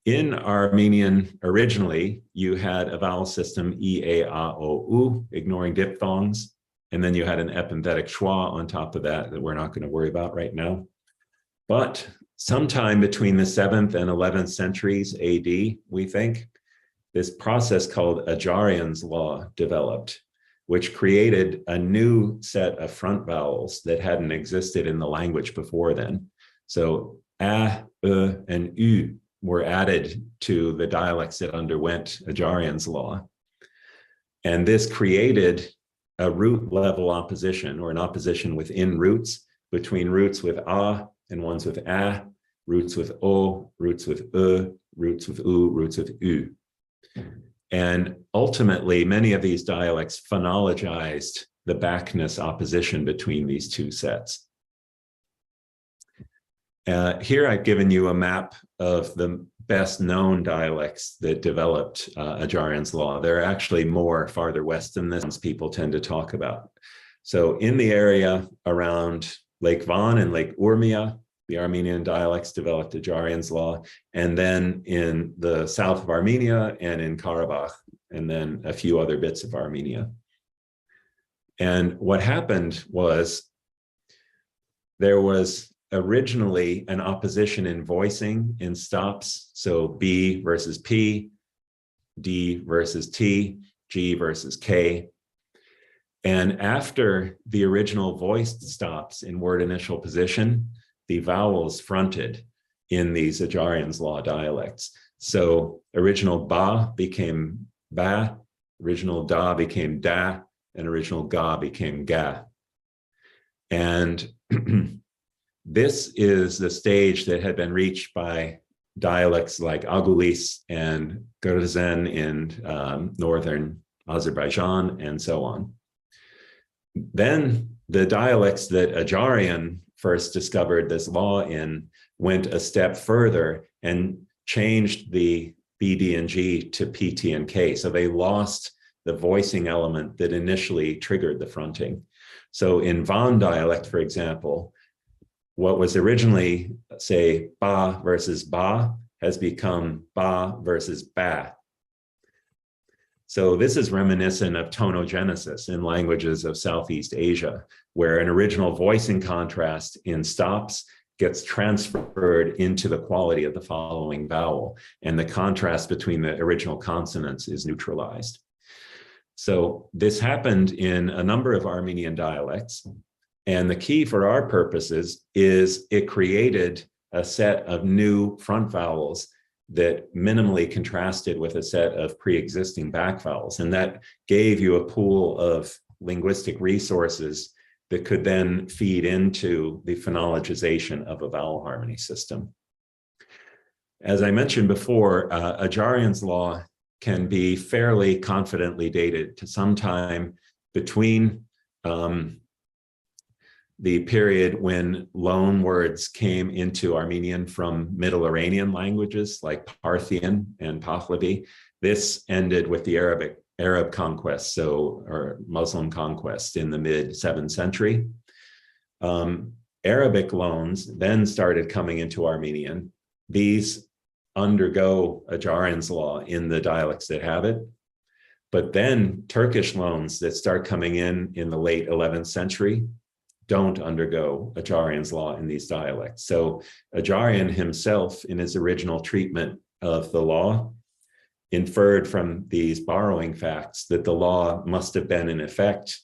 In Armenian, originally, you had a vowel system E, A, A, O, U, ignoring diphthongs, and then you had an epenthetic schwa on top of that we're not going to worry about right now. But sometime between the 7th and 11th centuries AD, we think, this process called Ajarian's law developed, which created a new set of front vowels that hadn't existed in the language before then. So A, E, and U were added to the dialects that underwent Ajarian's law. And this created a root level opposition, or an opposition within roots, between roots with A and ones with A, roots with O, roots with E, roots with U, roots with U. And ultimately, many of these dialects phonologized the backness opposition between these two sets. Here I've given you a map of the best known dialects that developed Ajarian's law. There are actually more farther west than this people tend to talk about. So in the area around Lake Van and Lake Urmia, the Armenian dialects developed Ajarian's law, and then in the south of Armenia and in Karabakh, and then a few other bits of Armenia. And what happened was there was originally an opposition in voicing in stops. So B versus P, D versus T, G versus K. And after the original voiced stops in word initial position, the vowels fronted in these Ajarian's law dialects. So original ba became ba, original da became da, and original ga became ga. And this is the stage that had been reached by dialects like Agulis and Gurzen in northern Azerbaijan, and so on. Then the dialects that Ajarian first discovered this law in went a step further and changed the B, D, and G to P, T, and K. So they lost the voicing element that initially triggered the fronting. So in Van dialect, for example, what was originally, say, ba versus ba has become ba versus ba. So this is reminiscent of tonogenesis in languages of Southeast Asia, where an original voicing contrast in stops gets transferred into the quality of the following vowel, and the contrast between the original consonants is neutralized. So this happened in a number of Armenian dialects, and the key for our purposes is it created a set of new front vowels that minimally contrasted with a set of pre-existing back vowels. And that gave you a pool of linguistic resources that could then feed into the phonologization of a vowel harmony system. As I mentioned before, Ajarian's law can be fairly confidently dated to sometime between the period when loan words came into Armenian from Middle Iranian languages like Parthian and Pahlavi. This ended with the Arab conquest, or Muslim conquest in the mid 7th century. Arabic loans then started coming into Armenian. These undergo Ajarian's law in the dialects that have it. But then Turkish loans that start coming in the late 11th century don't undergo Ajarian's law in these dialects. So Ajarian himself, in his original treatment of the law, inferred from these borrowing facts that the law must have been in effect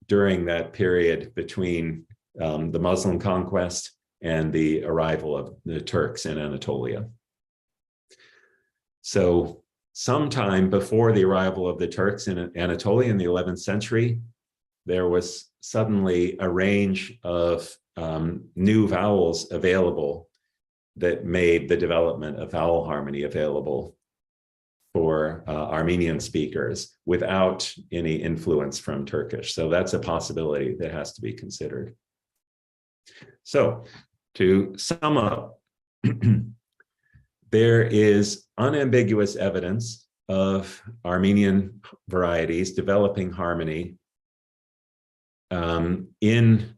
during that period between the Muslim conquest and the arrival of the Turks in Anatolia. So sometime before the arrival of the Turks in Anatolia in the 11th century, there was suddenly a range of new vowels available that made the development of vowel harmony available for Armenian speakers without any influence from Turkish. So that's a possibility that has to be considered. So to sum up, there is unambiguous evidence of Armenian varieties developing harmony in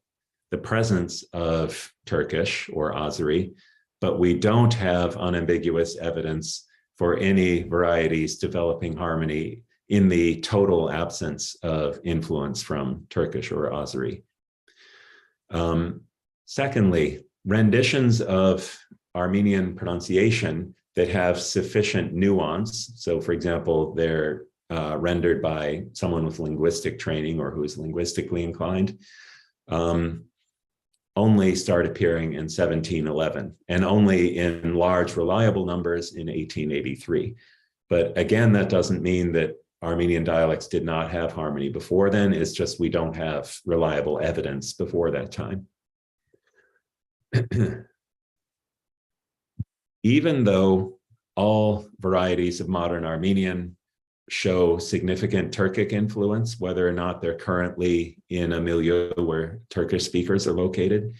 the presence of Turkish or Azeri, but we don't have unambiguous evidence for any varieties developing harmony in the total absence of influence from Turkish or Azeri. Secondly, renditions of Armenian pronunciation that have sufficient nuance. So for example, they're rendered by someone with linguistic training or who is linguistically inclined, only start appearing in 1711 and only in large reliable numbers in 1883. But again, that doesn't mean that Armenian dialects did not have harmony before then. It's just we don't have reliable evidence before that time. Even though all varieties of modern Armenian show significant Turkic influence, whether or not they're currently in a milieu where Turkish speakers are located,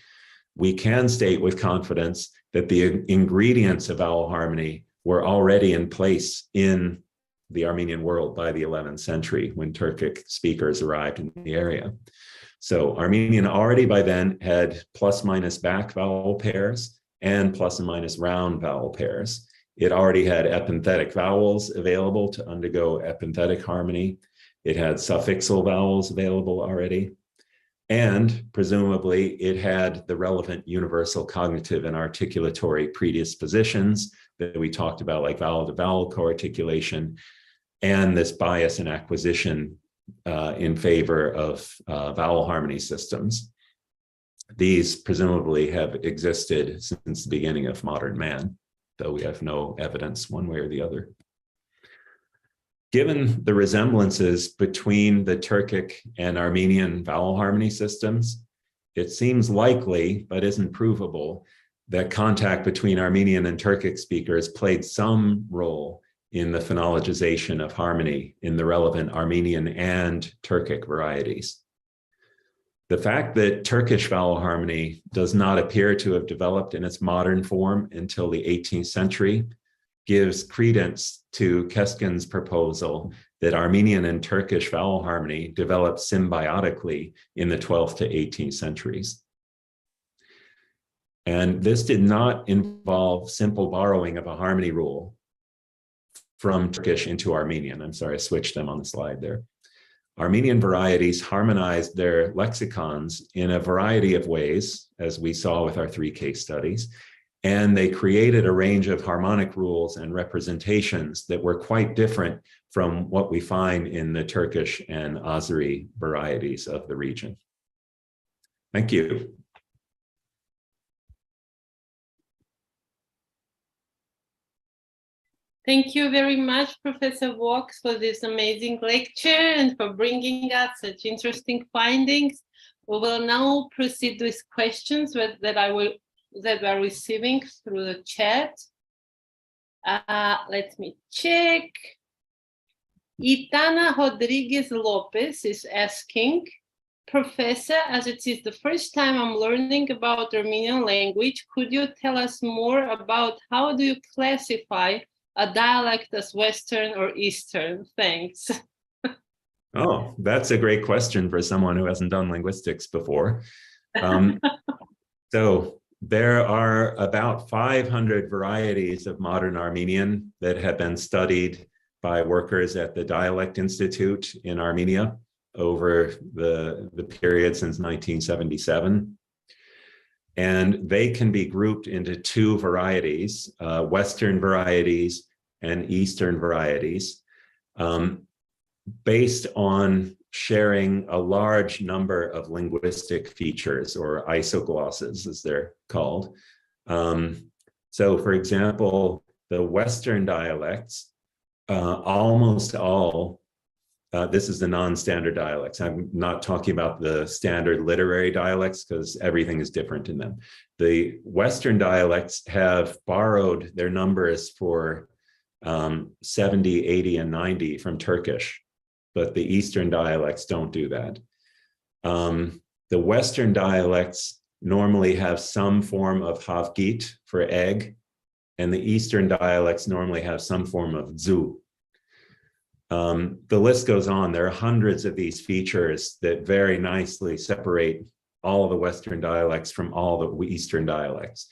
we can state with confidence that the ingredients of vowel harmony were already in place in the Armenian world by the 11th century when Turkic speakers arrived in the area. So Armenian already by then had plus minus back vowel pairs and plus and minus round vowel pairs. It already had epenthetic vowels available to undergo epenthetic harmony. It had suffixal vowels available already. And presumably it had the relevant universal cognitive and articulatory predispositions that we talked about, like vowel to vowel co-articulation, and this bias and acquisition in favor of vowel harmony systems. These presumably have existed since the beginning of modern man, though we have no evidence one way or the other. Given the resemblances between the Turkic and Armenian vowel harmony systems, it seems likely, but isn't provable, that contact between Armenian and Turkic speakers played some role in the phonologization of harmony in the relevant Armenian and Turkic varieties. The fact that Turkish vowel harmony does not appear to have developed in its modern form until the 18th century gives credence to Keskin's proposal that Armenian and Turkish vowel harmony developed symbiotically in the 12th to 18th centuries. And this did not involve simple borrowing of a harmony rule from Turkish into Armenian. I'm sorry, I switched them on the slide there. Armenian varieties harmonized their lexicons in a variety of ways, as we saw with our 3 case studies, and they created a range of harmonic rules and representations that were quite different from what we find in the Turkish and Azeri varieties of the region. Thank you. Thank you very much, Professor Vaux, for this amazing lecture and for bringing us such interesting findings. We will now proceed with questions that we're receiving through the chat. Let me check. Itana Rodriguez Lopez is asking, Professor, as it is the first time I'm learning about Armenian language, could you tell us more about how do you classify a dialect as Western or Eastern? Thanks. Oh, that's a great question for someone who hasn't done linguistics before. So there are about 500 varieties of modern Armenian that have been studied by workers at the Dialect Institute in Armenia over the period since 1977. And they can be grouped into two varieties, Western varieties and Eastern varieties, based on sharing a large number of linguistic features, or isoglosses as they're called. So for example, the Western dialects, almost all, this is the non-standard dialects. I'm not talking about the standard literary dialects because everything is different in them. The Western dialects have borrowed their numbers for 70, 80, and 90 from Turkish, but the Eastern dialects don't do that. The Western dialects normally have some form of havgit for egg, and the Eastern dialects normally have some form of zu. The list goes on. There are hundreds of these features that very nicely separate all the Western dialects from all the Eastern dialects.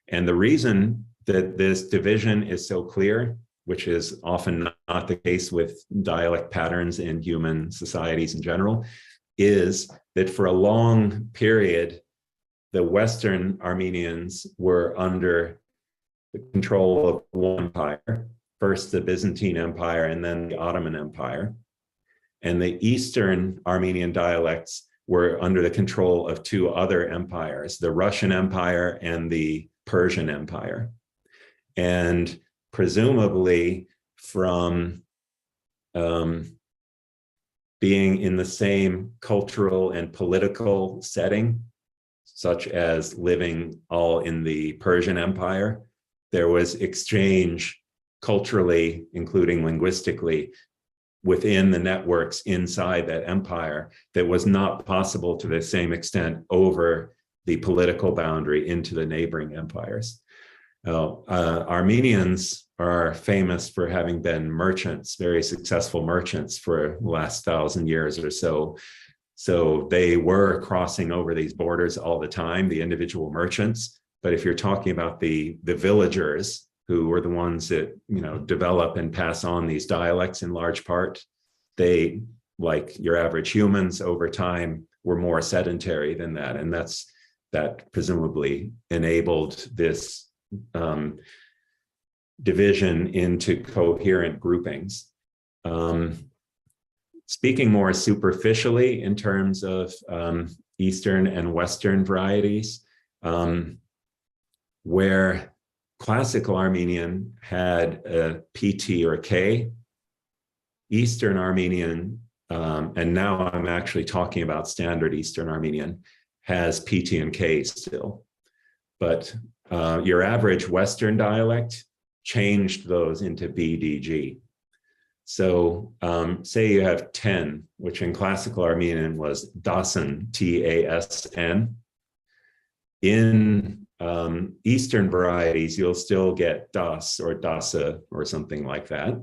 And the reason that this division is so clear, which is often not the case with dialect patterns in human societies in general, is that for a long period, the Western Armenians were under the control of one empire, first the Byzantine Empire and then the Ottoman Empire. And the Eastern Armenian dialects were under the control of two other empires, the Russian Empire and the Persian Empire. And presumably from being in the same cultural and political setting, such as living all in the Persian Empire, there was exchange culturally, including linguistically, within the networks inside that empire that was not possible to the same extent over the political boundary into the neighboring empires. Armenians are famous for having been merchants, very successful merchants for the last 1,000 years or so. So they were crossing over these borders all the time, the individual merchants. But if you're talking about the villagers who were the ones that, you know, develop and pass on these dialects in large part, they, like your average humans over time, were more sedentary than that. And that presumably enabled this division into coherent groupings. Speaking more superficially in terms of Eastern and Western varieties, where Classical Armenian had a PT or a K, Eastern Armenian, and now I'm actually talking about Standard Eastern Armenian, has PT and K still. But your average Western dialect changed those into BDG. So say you have 10, which in Classical Armenian was Dasan, T-A-S-N. In Eastern varieties, you'll still get Das or Dasa or something like that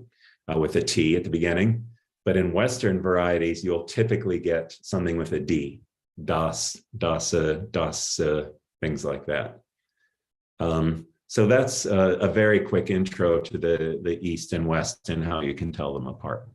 with a T at the beginning. But in Western varieties, you'll typically get something with a D, Das, Dasa, Das, things like that. So that's a very quick intro to the East and West and how you can tell them apart.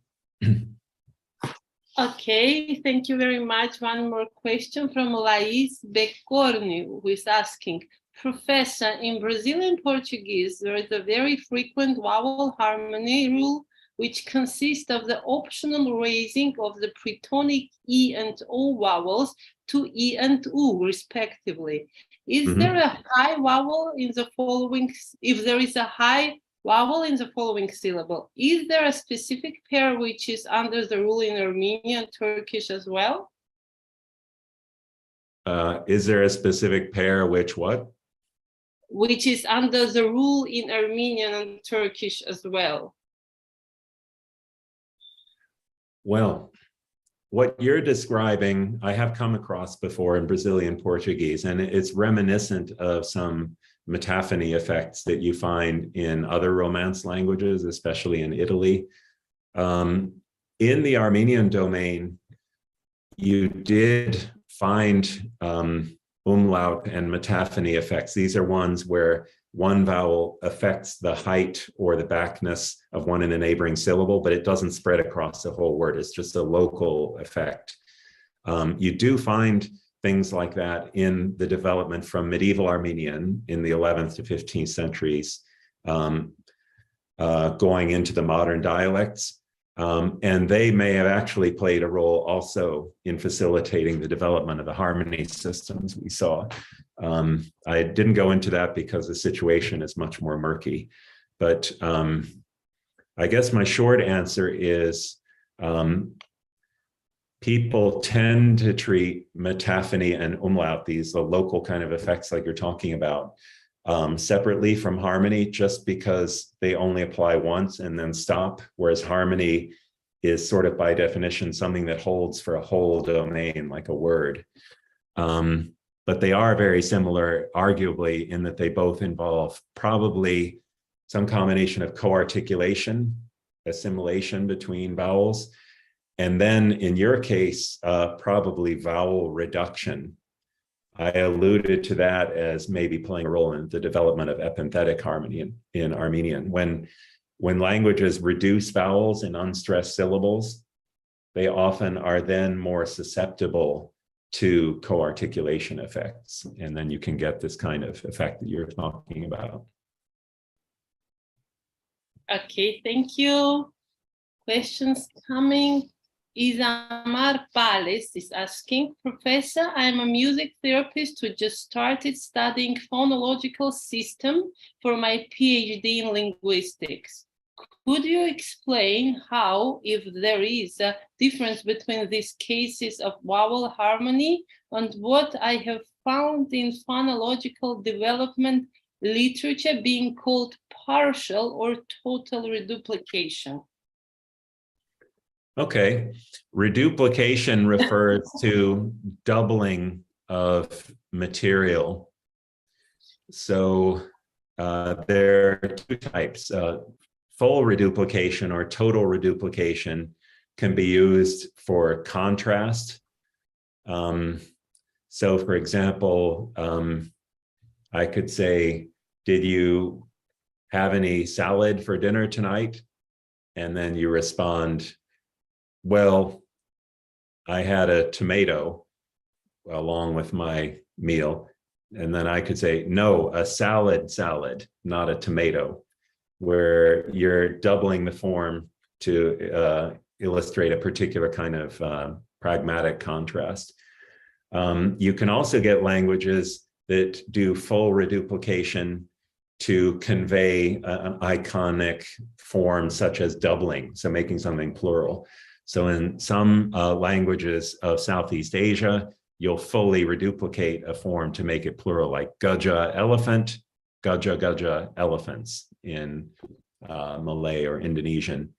Okay, thank you very much. One more question from Laís Becorni, who is asking, Professor, in Brazilian Portuguese, there is a very frequent vowel harmony rule, which consists of the optional raising of the pretonic E and O vowels to E and U, respectively. Is there a high vowel in the following, if there is a high vowel in the following syllable, is there a specific pair which is under the rule in Armenian Turkish as well? Is there a specific pair which what? Which is under the rule in Armenian and Turkish as well. Well, what you're describing, I have come across before in Brazilian Portuguese, and it's reminiscent of some metaphony effects that you find in other Romance languages, especially in Italy. In the Armenian domain, you did find umlaut and metaphony effects. These are ones where one vowel affects the height or the backness of one in a neighboring syllable, but it doesn't spread across the whole word. It's just a local effect. You do find things like that in the development from medieval Armenian in the 11th to 15th centuries, going into the modern dialects. And they may have actually played a role also in facilitating the development of the harmony systems we saw. I didn't go into that because the situation is much more murky. But I guess my short answer is people tend to treat metaphony and umlaut, these the local kind of effects like you're talking about, separately from harmony, just because they only apply once and then stop, whereas harmony is sort of by definition something that holds for a whole domain, like a word. But they are very similar, arguably, in that they both involve probably some combination of co-articulation, assimilation between vowels, and then in your case, probably vowel reduction. I alluded to that as maybe playing a role in the development of epenthetic harmony in Armenian. When languages reduce vowels in unstressed syllables, they often are then more susceptible to co-articulation effects. And then you can get this kind of effect that you're talking about. Okay, thank you. Questions coming. Isamar Pales is asking, Professor, I'm a music therapist who just started studying phonological system for my PhD in linguistics. Could you explain how, if there is a difference between these cases of vowel harmony and what I have found in phonological development literature being called partial or total reduplication? Okay, reduplication refers to doubling of material. So there are two types. Full reduplication or total reduplication can be used for contrast. So for example, I could say, did you have any salad for dinner tonight? And then you respond, well, I had a tomato along with my meal. And then I could say, no, a salad, not a tomato, where you're doubling the form to illustrate a particular kind of pragmatic contrast. You can also get languages that do full reduplication to convey an iconic form such as doubling, so making something plural. So in some languages of Southeast Asia, you'll fully reduplicate a form to make it plural, like gaja, elephant, gaja, elephants in Malay or Indonesian.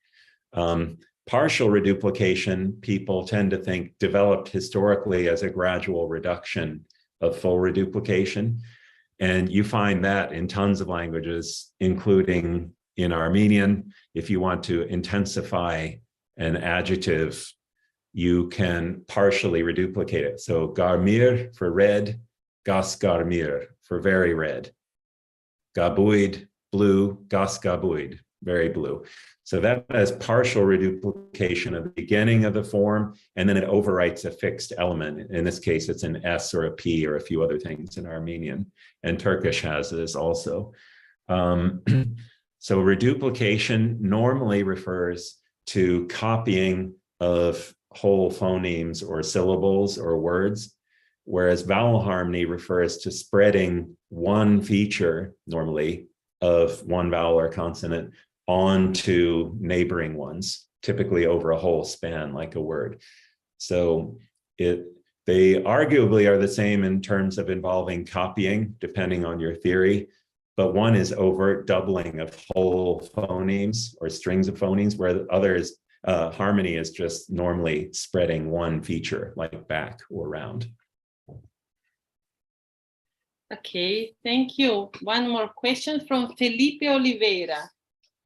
Partial reduplication, people tend to think developed historically as a gradual reduction of full reduplication. And you find that in tons of languages, including in Armenian. If you want to intensify an adjective, you can partially reduplicate it. So garmir for red, gas garmir for very red. Gabuid, blue, gas gabuid, very blue. So that is partial reduplication of the beginning of the form, and then it overwrites a fixed element. In this case, it's an S or a P or a few other things in Armenian, and Turkish has this also. So reduplication normally refers to copying of whole phonemes or syllables or words, whereas vowel harmony refers to spreading one feature, normally, of one vowel or consonant onto neighboring ones, typically over a whole span, like a word. So the They arguably are the same in terms of involving copying, depending on your theory, but one is overt doubling of whole phonemes or strings of phonemes, where the other is harmony is just normally spreading one feature, like back or round. Okay, thank you. One more question from Felipe Oliveira.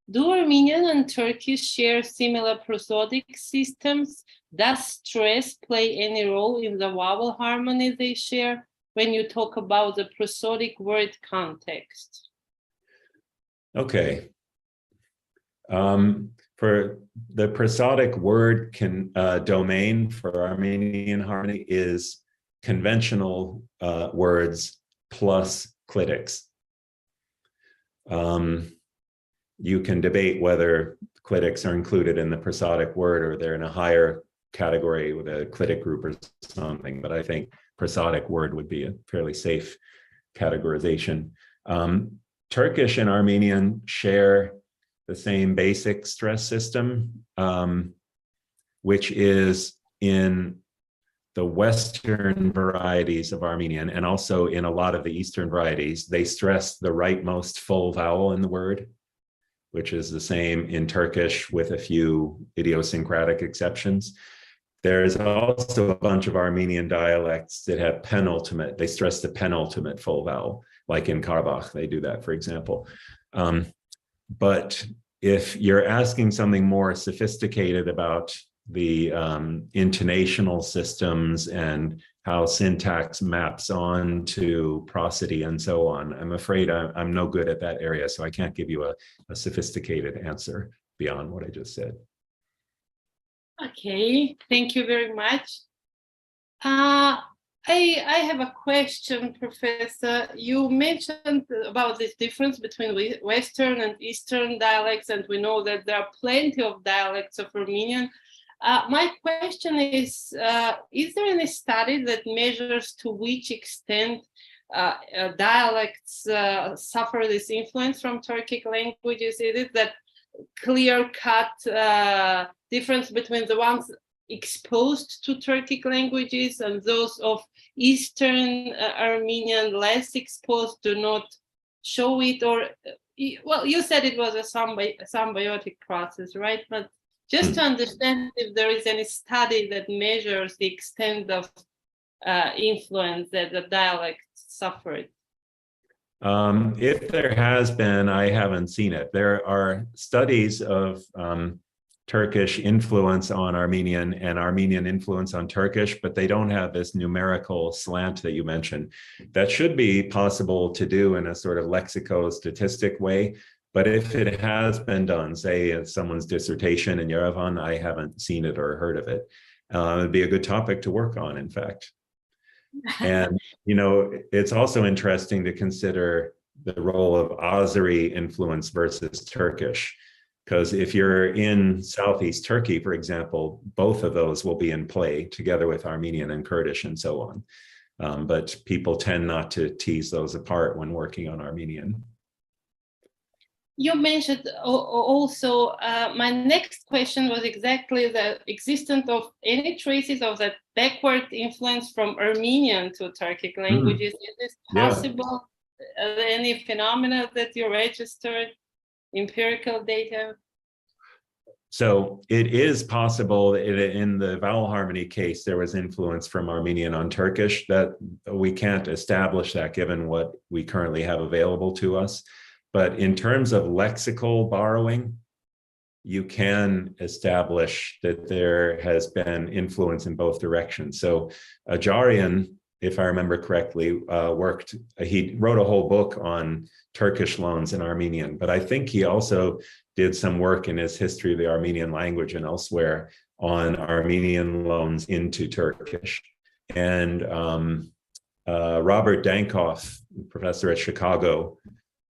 Do Armenian and Turkish share similar prosodic systems? Does stress play any role in the vowel harmony they share when you talk about the prosodic word context? Okay. For the prosodic word domain for Armenian harmony is conventional words plus clitics. You can debate whether clitics are included in the prosodic word or they're in a higher category with a clitic group or something, but I think prosodic word would be a fairly safe categorization. Turkish and Armenian share the same basic stress system, which is in the Western varieties of Armenian and also in a lot of the Eastern varieties, they stress the rightmost full vowel in the word, which is the same in Turkish with a few idiosyncratic exceptions. There's also a bunch of Armenian dialects that have penultimate, they stress the penultimate full vowel, like in Karabakh, they do that, for example. But if you're asking something more sophisticated about the intonational systems and how syntax maps on to prosody and so on, I'm afraid I'm no good at that area, so I can't give you a sophisticated answer beyond what I just said. Okay, thank you very much. I have a question, Professor. You mentioned about this difference between Western and Eastern dialects, and we know that there are plenty of dialects of Armenian. My question is there any study that measures to which extent dialects suffer this influence from Turkic languages? Is it that clear-cut difference between the ones exposed to Turkic languages and those of Eastern Armenian less exposed do not show it? Or, well, you said it was a symbiotic process, right? But just to understand if there is any study that measures the extent of influence that the dialect suffered. If there has been, I haven't seen it. There are studies of Turkish influence on Armenian and Armenian influence on Turkish, but they don't have this numerical slant that you mentioned. That should be possible to do in a sort of lexico-statistic way. But if it has been done, say in someone's dissertation in Yerevan, I haven't seen it or heard of it. It'd be a good topic to work on, in fact. And, you know, it's also interesting to consider the role of Azeri influence versus Turkish, because if you're in Southeast Turkey, for example, both of those will be in play together with Armenian and Kurdish and so on. But people tend not to tease those apart when working on Armenian. You mentioned also, my next question was exactly the existence of any traces of that backward influence from Armenian to Turkic languages. Is this possible? Yeah. Any phenomena that you registered, empirical data? So it is possible that in the vowel harmony case, there was influence from Armenian on Turkish. That we can't establish that given what we currently have available to us. But in terms of lexical borrowing, you can establish that there has been influence in both directions. So Ajarian, if I remember correctly, he wrote a whole book on Turkish loans in Armenian, but I think he also did some work in his history of the Armenian language and elsewhere on Armenian loans into Turkish. And Robert Dankoff, professor at Chicago,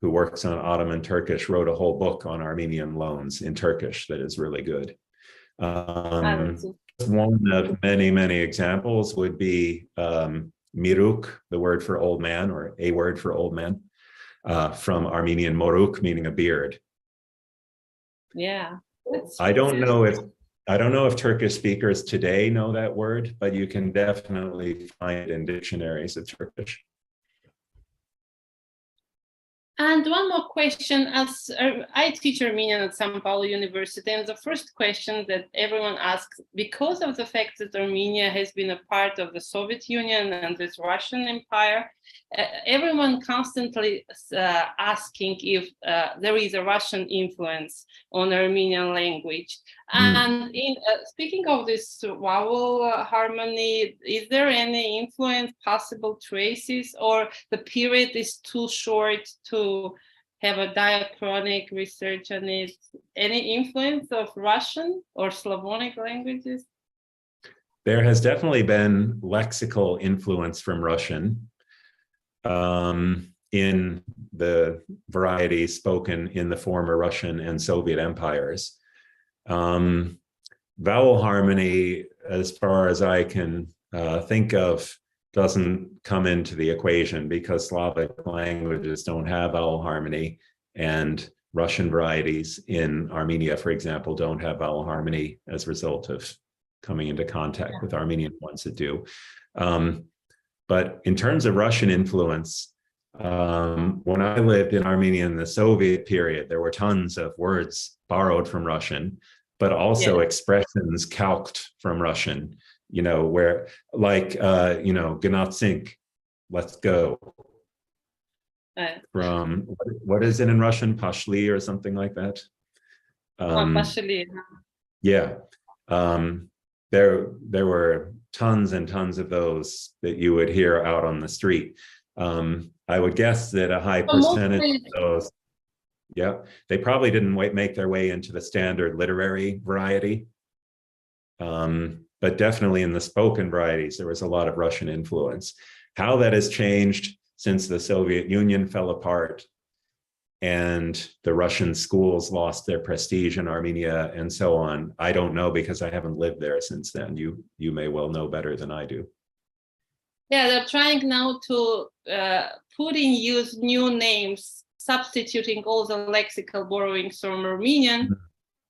who works on Ottoman Turkish, wrote a whole book on Armenian loans in Turkish that is really good. One of many, many examples would be miruk, the word for old man, or a word for old man, from Armenian moruk, meaning a beard. Yeah. I don't know if I don't know if Turkish speakers today know that word, but you can definitely find it in dictionaries of Turkish. And one more question, as I teach Armenian at São Paulo University, and the first question that everyone asks, because of the fact that Armenia has been a part of the Soviet Union and this Russian Empire, everyone constantly asking if there is a Russian influence on Armenian language. And in speaking of this vowel harmony, is there any influence, possible traces, or the period is too short to have a diachronic research on it? Any influence of Russian or Slavonic languages? There has definitely been lexical influence from Russian in the varieties spoken in the former Russian and Soviet empires. Vowel harmony, as far as I can think of, doesn't come into the equation because Slavic languages don't have vowel harmony, and Russian varieties in Armenia, for example, don't have vowel harmony as a result of coming into contact with Armenian ones that do. But in terms of Russian influence, when I lived in Armenia in the Soviet period, there were tons of words borrowed from Russian, but also expressions calqued from Russian, where like, gnatsink, let's go. From, what is it in Russian? Pashli or something like that? Pashli. Yeah. There were tons and tons of those that you would hear out on the street. I would guess that a high percentage of those, they probably didn't make their way into the standard literary variety. But definitely in the spoken varieties, there was a lot of Russian influence. How that has changed since the Soviet Union fell apart and the Russian schools lost their prestige in Armenia and so on, I don't know, because I haven't lived there since then. You may well know better than I do. Yeah, they're trying now to put in use new names, substituting all the lexical borrowings from Armenian,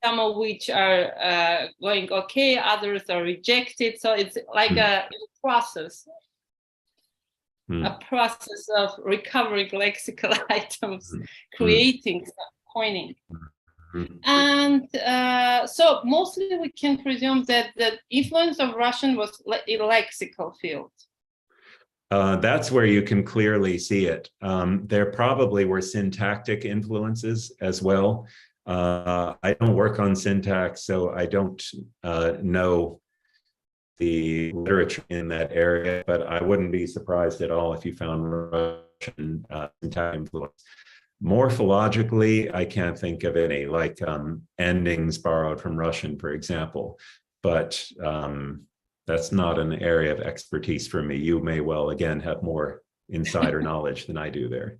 some of which are going okay, others are rejected. So it's like a process. A process of recovering lexical items, creating, coining. And so mostly we can presume that the influence of Russian was in lexical field. That's where you can clearly see it. There probably were syntactic influences as well. I don't work on syntax, so I don't know the literature in that area, but I wouldn't be surprised at all if you found Russian syntactic influence. Morphologically, I can't think of any, like endings borrowed from Russian, for example, but that's not an area of expertise for me. You may well, again, have more insider knowledge than I do there.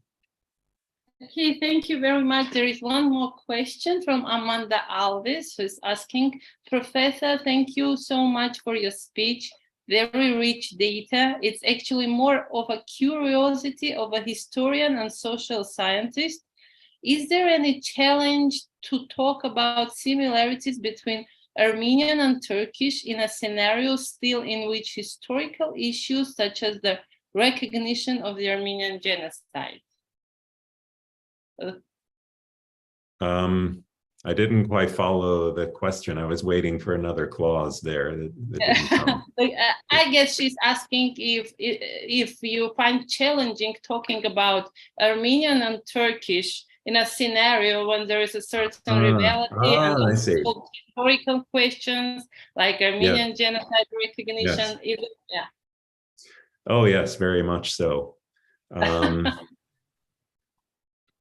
Okay, thank you very much. There is one more question from Amanda Alves, who's asking, Professor, thank you so much for your speech. Very rich data. It's actually more of a curiosity of a historian and social scientist. Is there any challenge to talk about similarities between Armenian and Turkish in a scenario still in which historical issues such as the recognition of the Armenian genocide? I didn't quite follow the question. I was waiting for another clause there that didn't come. I guess she's asking if you find challenging talking about Armenian and Turkish in a scenario when there is a certain rivalry and also historical questions like Armenian genocide recognition. Oh yes, very much so.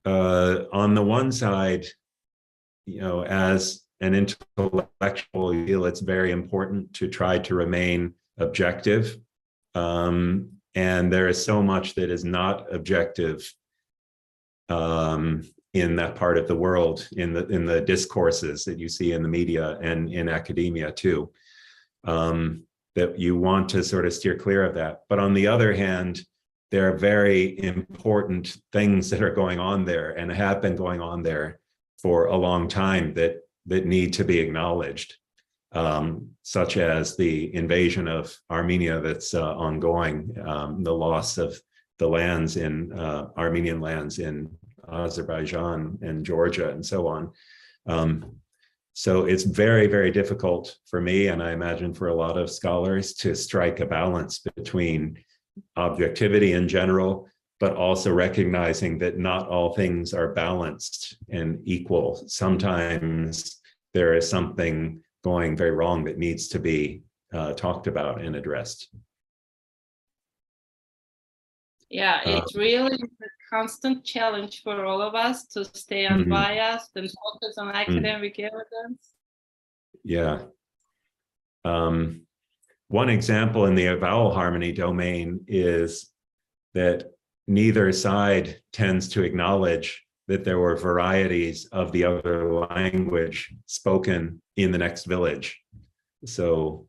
On the one side, as an intellectual, you feel it's very important to try to remain objective. And there is so much that is not objective in that part of the world, in the discourses that you see in the media and in academia too, that you want to sort of steer clear of that. But on the other hand, there are very important things that are going on there and have been going on there for a long time that need to be acknowledged. such as the invasion of Armenia that's ongoing, the loss of the lands in Armenian lands in Azerbaijan and Georgia and so on. So it's very, very difficult for me, and I imagine for a lot of scholars, to strike a balance between objectivity in general, but also recognizing that not all things are balanced and equal. Sometimes there is something going very wrong that needs to be talked about and addressed. Yeah, it really is a constant challenge for all of us to stay unbiased and focus on academic evidence. Yeah. One example in the vowel harmony domain is that neither side tends to acknowledge that there were varieties of the other language spoken in the next village. So,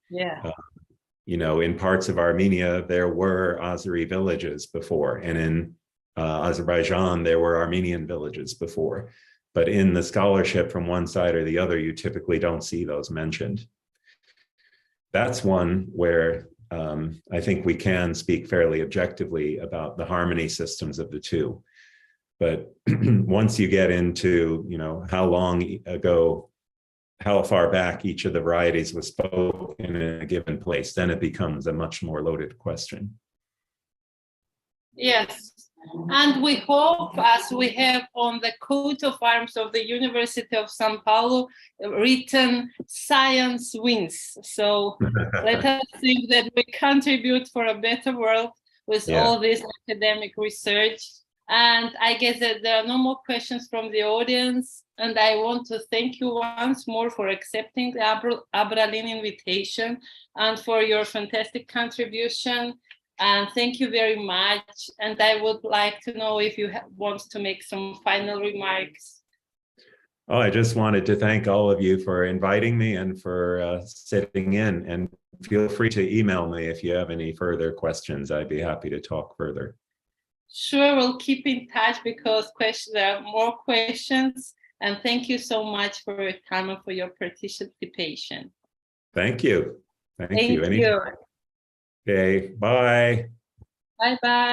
in parts of Armenia, there were Azeri villages before, and in Azerbaijan, there were Armenian villages before. But in the scholarship from one side or the other, you typically don't see those mentioned. That's one where I think we can speak fairly objectively about the harmony systems of the two. But once you get into, how long ago, how far back each of the varieties was spoken in a given place, then it becomes a much more loaded question. Yes, and we hope, as we have on the coat of arms of the University of São Paulo, written "Science wins." So let us think that we contribute for a better world with all this academic research. And I guess that there are no more questions from the audience. And I want to thank you once more for accepting the Abraline invitation and for your fantastic contribution. And thank you very much. And I would like to know if you want to make some final remarks. Oh, I just wanted to thank all of you for inviting me and for sitting in. And feel free to email me if you have any further questions. I'd be happy to talk further. Sure, we'll keep in touch because there are more questions. And thank you so much for your time and for your participation. Thank you. Thank you. You. Okay, bye. Bye-bye.